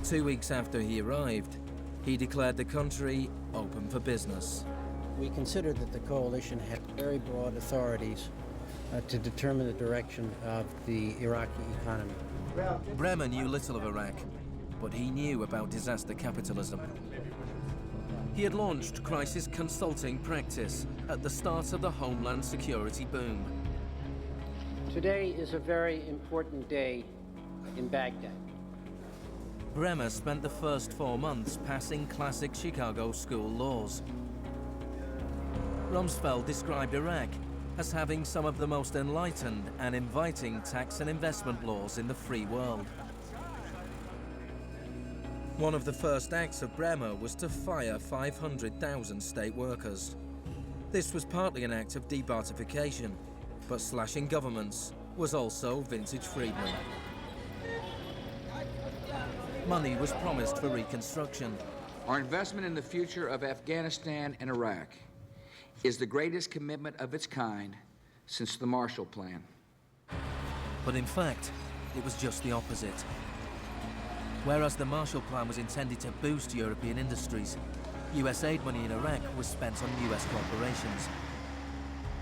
2 weeks after he arrived, he declared the country open for business. We considered that the coalition had very broad authorities to determine the direction of the Iraqi economy. Bremer knew little of Iraq, but he knew about disaster capitalism. He had launched crisis consulting practice at the start of the Homeland Security boom. Today is a very important day in Baghdad. Bremer spent the first 4 months passing classic Chicago school laws. Rumsfeld described Iraq as having some of the most enlightened and inviting tax and investment laws in the free world. One of the first acts of Bremer was to fire 500,000 state workers. This was partly an act of debartification, but slashing governments was also vintage Friedman. Money was promised for reconstruction. Our investment in the future of Afghanistan and Iraq is the greatest commitment of its kind since the Marshall Plan. But in fact, it was just the opposite. Whereas the Marshall Plan was intended to boost European industries, US aid money in Iraq was spent on US corporations.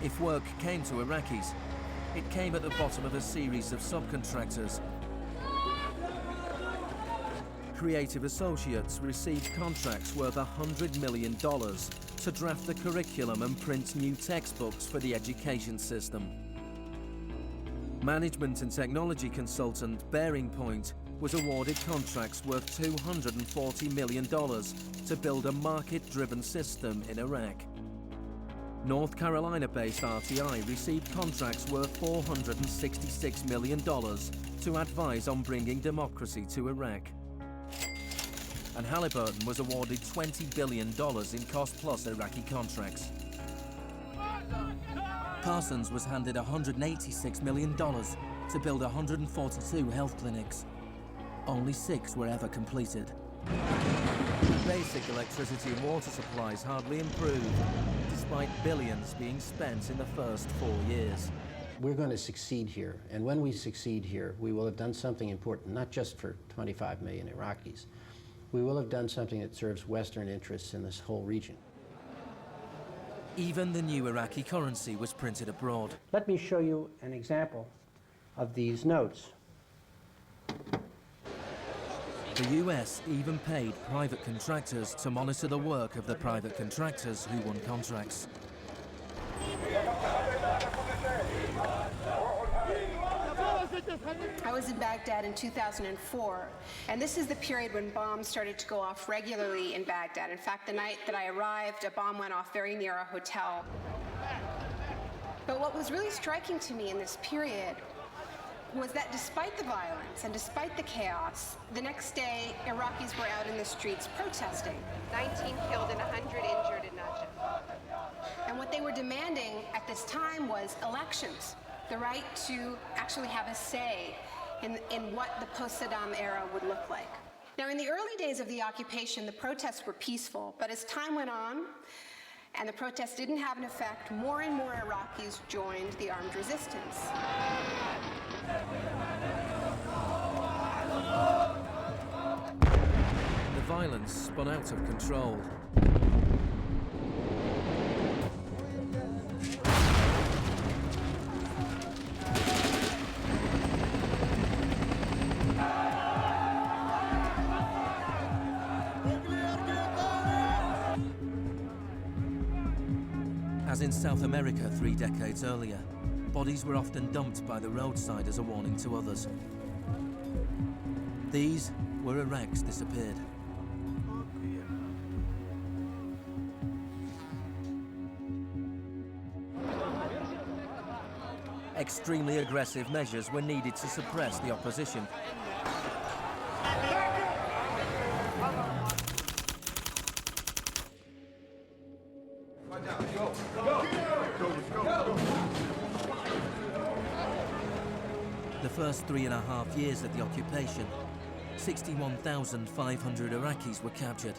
If work came to Iraqis, it came at the bottom of a series of subcontractors. Creative associates received contracts worth $100 million to draft the curriculum and print new textbooks for the education system. Management and technology consultant Bearing Point was awarded contracts worth $240 million to build a market-driven system in Iraq. North Carolina-based RTI received contracts worth $466 million to advise on bringing democracy to Iraq. And Halliburton was awarded $20 billion in cost-plus Iraqi contracts. Parsons was handed $186 million to build 142 health clinics. Only 6 were ever completed. Basic electricity and water supplies hardly improved, despite billions being spent in the first 4 years. We're going to succeed here, and when we succeed here, we will have done something important, not just for 25 million Iraqis. We will have done something that serves Western interests in this whole region. Even the new Iraqi currency was printed abroad. Let me show you an example of these notes. The US even paid private contractors to monitor the work of the private contractors who won contracts. I was in Baghdad in 2004, and this is the period when bombs started to go off regularly in Baghdad. In fact, the night that I arrived, a bomb went off very near a hotel. But what was really striking to me in this period was that despite the violence and despite the chaos, the next day, Iraqis were out in the streets protesting. 19 killed and 100 injured in Najaf. And what they were demanding at this time was elections, the right to actually have a say in what the post-Saddam era would look like. Now, in the early days of the occupation, the protests were peaceful, but as time went on, and the protests didn't have an effect, more and more Iraqis joined the armed resistance. The violence spun out of control. As in South America 3 decades earlier, bodies were often dumped by the roadside as a warning to others. These were Iraq's disappeared. Extremely aggressive measures were needed to suppress the opposition. The first 3.5 years of the occupation, 61,500 Iraqis were captured.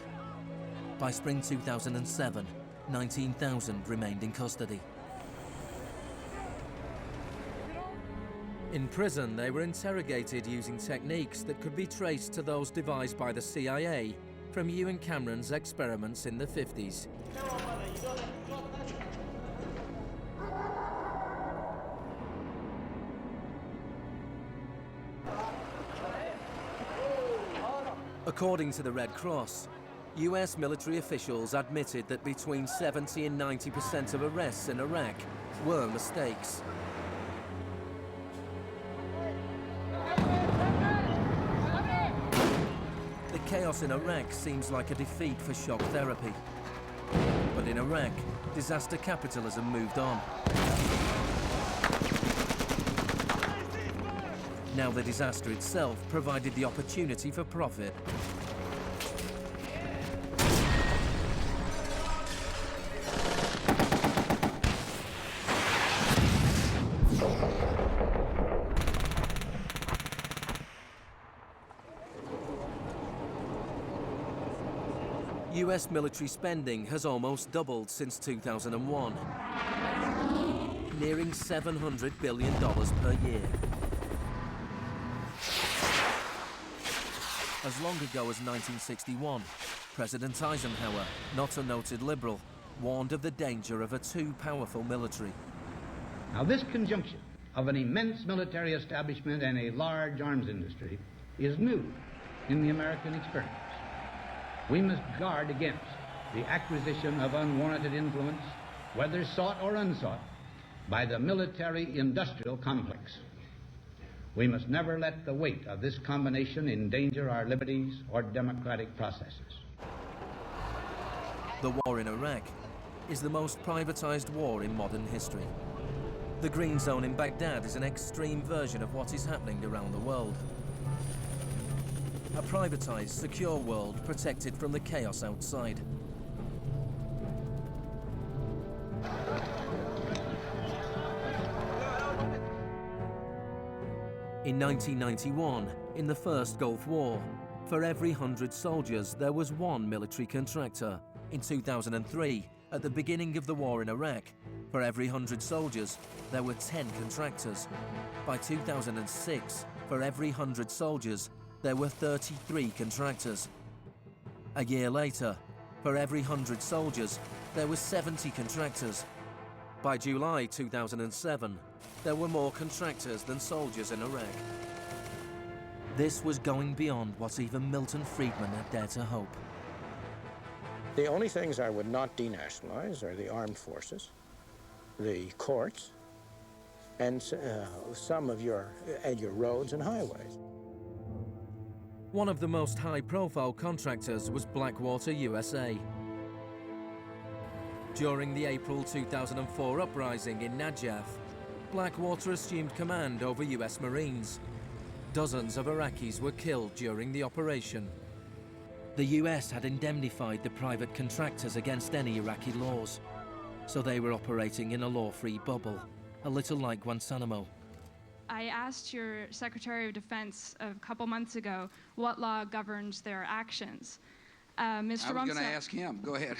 By spring 2007, 19,000 remained in custody. In prison, they were interrogated using techniques that could be traced to those devised by the CIA from Ewan Cameron's experiments in the 50s. According to the Red Cross, US military officials admitted that between 70 and 90% of arrests in Iraq were mistakes. The chaos in Iraq seems like a defeat for shock therapy. But in Iraq, disaster capitalism moved on. Now the disaster itself provided the opportunity for profit. US military spending has almost doubled since 2001, nearing $700 billion per year. As long ago as 1961, President Eisenhower, not a noted liberal, warned of the danger of a too powerful military. Now, this conjunction of an immense military establishment and a large arms industry is new in the American experience. We must guard against the acquisition of unwarranted influence, whether sought or unsought, by the military-industrial complex. We must never let the weight of this combination endanger our liberties or democratic processes. The war in Iraq is the most privatized war in modern history. The Green Zone in Baghdad is an extreme version of what is happening around the world. A privatized, secure world protected from the chaos outside. In 1991, in the First Gulf War, for every 100 soldiers, there was one military contractor. In 2003, at the beginning of the war in Iraq, for every 100 soldiers, there were 10 contractors. By 2006, for every 100 soldiers, there were 33 contractors. A year later, for every 100 soldiers, there were 70 contractors. By July 2007, there were more contractors than soldiers in Iraq. This was going beyond what even Milton Friedman had dared to hope. The only things I would not denationalize are the armed forces, the courts, and some of your roads and highways. One of the most high-profile contractors was Blackwater USA. During the April 2004 uprising in Najaf, Blackwater assumed command over US Marines. Dozens of Iraqis were killed during the operation. The US had indemnified the private contractors against any Iraqi laws, so they were operating in a law-free bubble, a little like Guantanamo. I asked your Secretary of Defense a couple months ago what law governs their actions. Mr. I was going to ask him. Go ahead.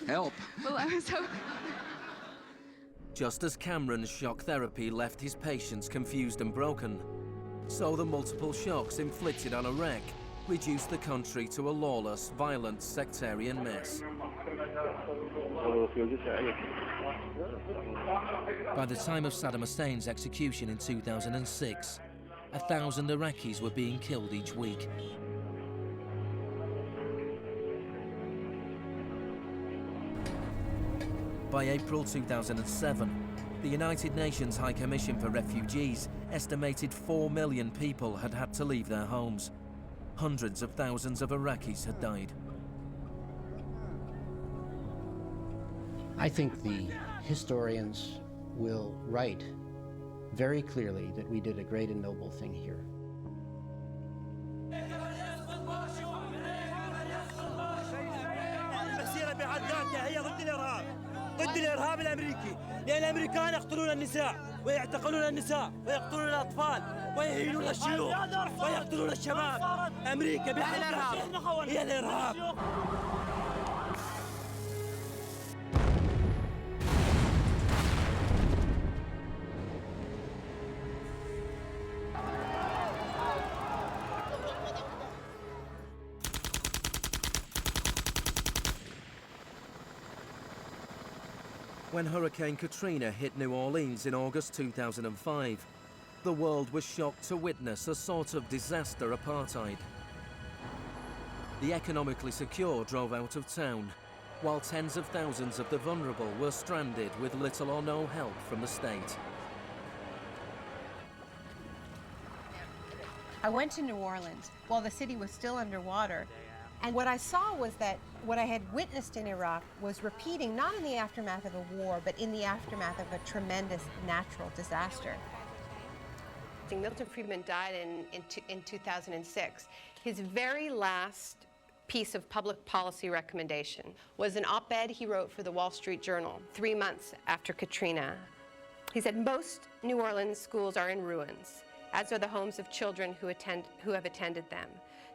Help. Well, I was hoping. Just as Cameron's shock therapy left his patients confused and broken, so the multiple shocks inflicted on Iraq reduced the country to a lawless, violent, sectarian mess. By the time of Saddam Hussein's execution in 2006, 1,000 Iraqis were being killed each week. By April 2007, the United Nations High Commission for Refugees estimated 4 million people had had to leave their homes. Hundreds of thousands of Iraqis had died. I think the historians will write very clearly that we did a great and noble thing here. ضد الإرهاب الأمريكي، لأن الأمريكان يقتلون النساء ويعتقلون النساء ويقتلون الأطفال ويهينون الشيوخ ويقتلون الشباب. أمريكا بحقها هي الإرهاب. When Hurricane Katrina hit New Orleans in August 2005, the world was shocked to witness a sort of disaster apartheid. The economically secure drove out of town, while tens of thousands of the vulnerable were stranded with little or no help from the state. I went to New Orleans while the city was still underwater, and what I saw was that what I had witnessed in Iraq was repeating, not in the aftermath of a war, but in the aftermath of a tremendous natural disaster. Milton Friedman died in 2006. His very last piece of public policy recommendation was an op-ed he wrote for the Wall Street Journal 3 months after Katrina. He said, "Most New Orleans schools are in ruins, as are the homes of children who have attended them.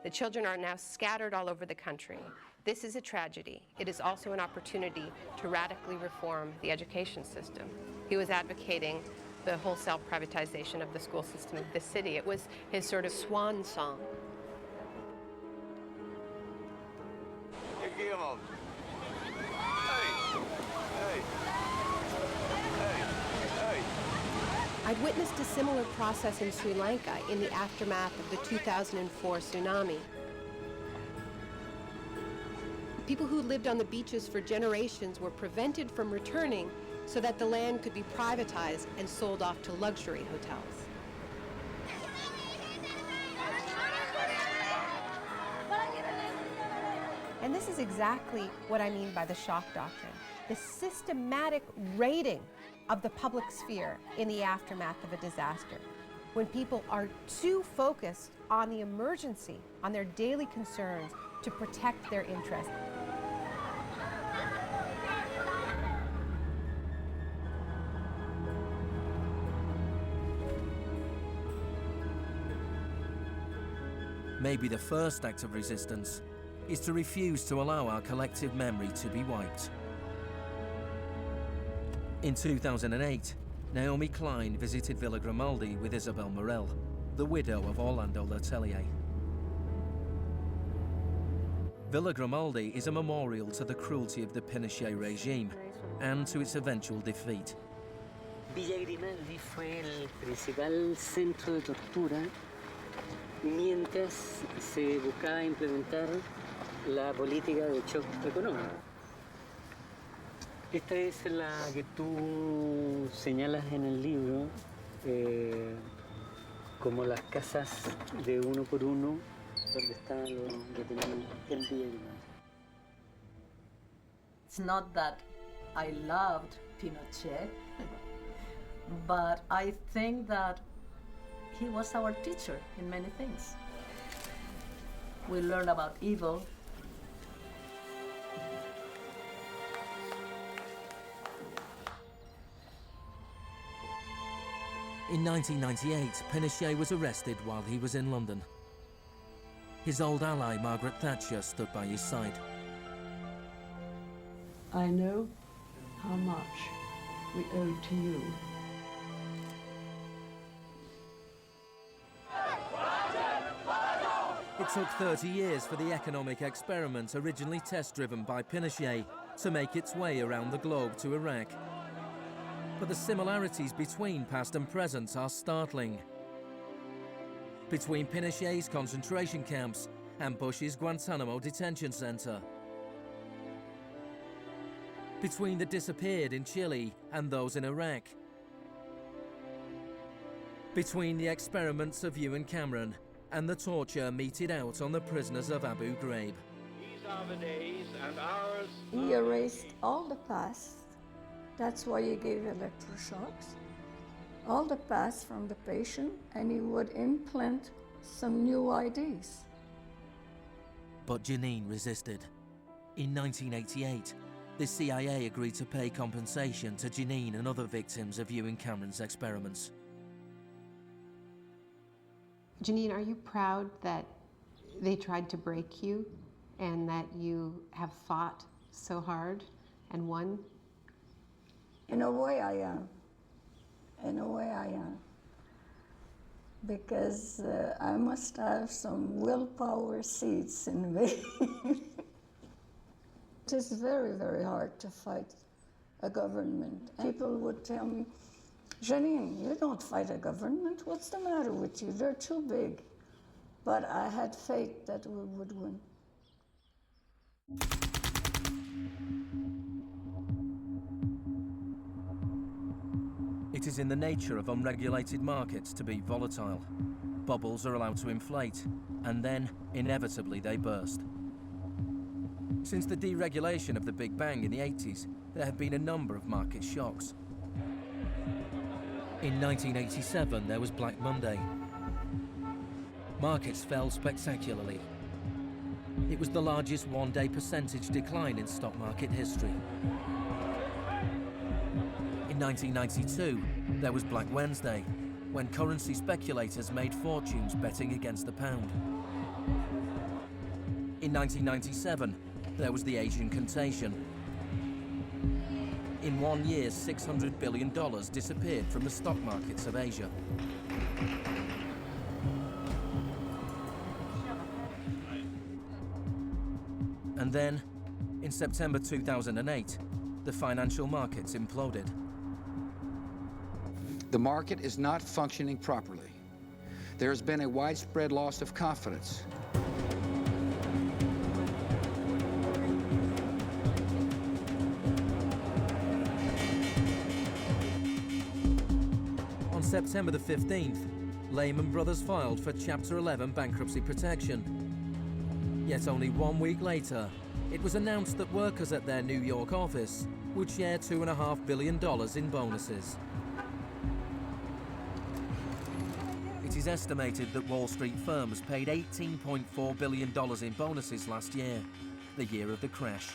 The children are now scattered all over the country. This is a tragedy. It is also an opportunity to radically reform the education system." He was advocating the wholesale privatization of the school system of this city. It was his sort of swan song. I'd witnessed a similar process in Sri Lanka in the aftermath of the 2004 tsunami. People who lived on the beaches for generations were prevented from returning so that the land could be privatized and sold off to luxury hotels. And this is exactly what I mean by the shock doctrine, the systematic raiding of the public sphere in the aftermath of a disaster, when people are too focused on the emergency, on their daily concerns, to protect their interests. Maybe the first act of resistance is to refuse to allow our collective memory to be wiped. In 2008, Naomi Klein visited Villa Grimaldi with Isabel Morel, the widow of Orlando Letelier. Villa Grimaldi is a memorial to the cruelty of the Pinochet regime and to its eventual defeat. Villa Grimaldi fue el principal centro de tortura mientras se buscaba implementar la política de shock económico. Esta es la que tú señalas en el libro como las casas de uno por uno donde están los detenidos en Villa Grimaldi. It's not that I loved Pinochet, but I think that he was our teacher in many things. We learned about evil. In 1998, Pinochet was arrested while he was in London. His old ally, Margaret Thatcher, stood by his side. I know how much we owe to you. It took 30 years for the economic experiment originally test-driven by Pinochet to make its way around the globe to Iraq. But the similarities between past and present are startling. Between Pinochet's concentration camps and Bush's Guantanamo detention center. Between the disappeared in Chile and those in Iraq. Between the experiments of Ewan Cameron and the torture meted out on the prisoners of Abu Ghraib. These are the days and hours. He erased all the past. That's why he gave electroshocks. All the past from the patient, and he would implant some new ideas. But Janine resisted. In 1988, the CIA agreed to pay compensation to Janine and other victims of Ewan Cameron's experiments. Janine, are you proud that they tried to break you and that you have fought so hard and won? In a way, I am. In a way, I am. Because I must have some willpower seeds in me. It is very, very hard to fight a government. People would tell me, Janine, you don't fight a government. What's the matter with you? They're too big. But I had faith that we would win. It is in the nature of unregulated markets to be volatile. Bubbles are allowed to inflate, and then, inevitably, they burst. Since the deregulation of the Big Bang in the 80s, there have been a number of market shocks. In 1987, there was Black Monday. Markets fell spectacularly. It was the largest one-day percentage decline in stock market history. In 1992, there was Black Wednesday, when currency speculators made fortunes betting against the pound. In 1997, there was the Asian contagion. In 1 year, $600 billion disappeared from the stock markets of Asia. And then, in September 2008, the financial markets imploded. The market is not functioning properly. There has been a widespread loss of confidence. On September the 15th, Lehman Brothers filed for Chapter 11 bankruptcy protection. Yet only 1 week later, it was announced that workers at their New York office would share $2.5 billion in bonuses. It is estimated that Wall Street firms paid $18.4 billion in bonuses last year, the year of the crash.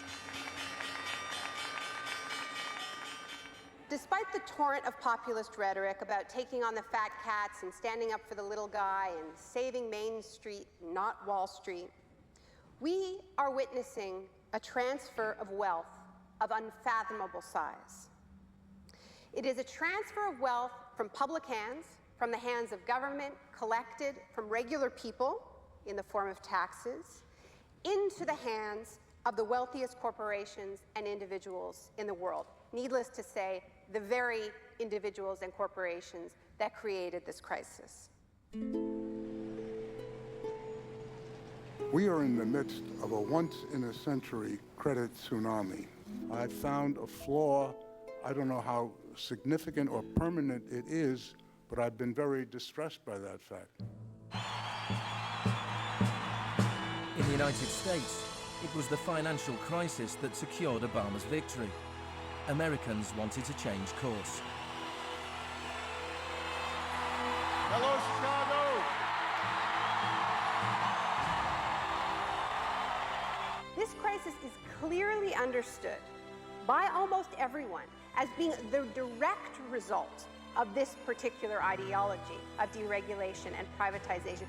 Despite the torrent of populist rhetoric about taking on the fat cats and standing up for the little guy and saving Main Street, not Wall Street, we are witnessing a transfer of wealth of unfathomable size. It is a transfer of wealth from public hands, from the hands of government, collected from regular people in the form of taxes, into the hands of the wealthiest corporations and individuals in the world. Needless to say, the very individuals and corporations that created this crisis. We are in the midst of a once-in-a-century credit tsunami. I found a flaw. I don't know how significant or permanent it is, but I've been very distressed by that fact. In the United States, it was the financial crisis that secured Obama's victory. Americans wanted to change course. Hello, Chicago! This crisis is clearly understood by almost everyone as being the direct result of this particular ideology of deregulation and privatization.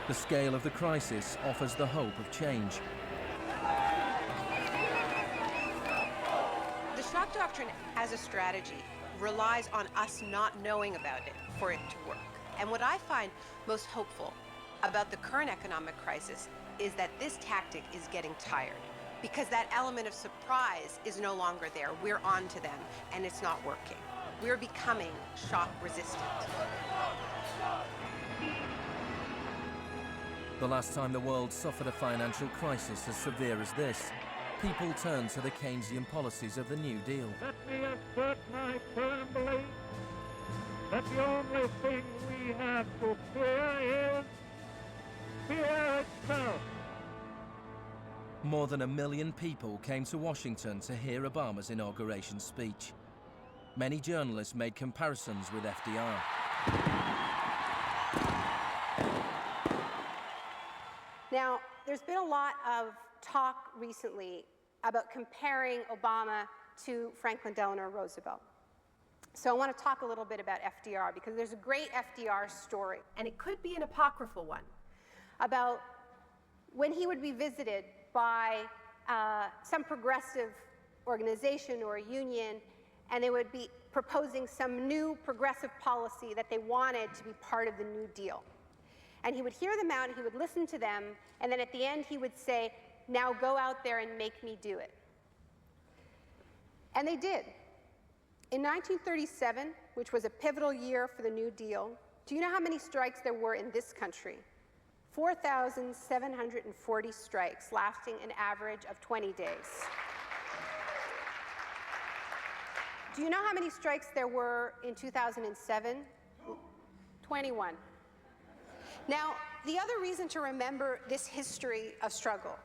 The scale of the crisis offers the hope of change. The shock doctrine as a strategy relies on us not knowing about it for it to work. And what I find most hopeful about the current economic crisis is that this tactic is getting tired, because that element of surprise is no longer there. We're on to them, and it's not working. We're becoming shock resistant. The last time the world suffered a financial crisis as severe as this, people turned to the Keynesian policies of the New Deal. Let me assert my firm belief that the only thing we have to fear is fear itself. More than 1 million people came to Washington to hear Obama's inauguration speech. Many journalists made comparisons with FDR. Now, there's been a lot of talk recently about comparing Obama to Franklin Delano Roosevelt. So I want to talk a little bit about FDR, because there's a great FDR story, and it could be an apocryphal one, about when he would be visited by some progressive organization or a union, and they would be proposing some new progressive policy that they wanted to be part of the New Deal. And he would hear them out, and he would listen to them, and then at the end he would say, "Now go out there and make me do it." And they did. In 1937, which was a pivotal year for the New Deal, do you know how many strikes there were in this country? 4,740 strikes, lasting an average of 20 days. Do you know how many strikes there were in 2007? 21. Now, the other reason to remember this history of struggle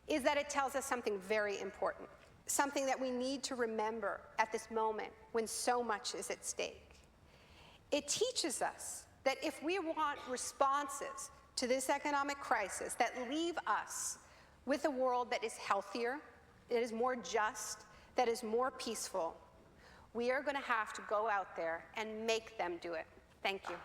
is that it tells us something very important, something that we need to remember at this moment when so much is at stake. It teaches us that if we want responses to this economic crisis that leave us with a world that is healthier, that is more just, that is more peaceful, we are going to have to go out there and make them do it. Thank you.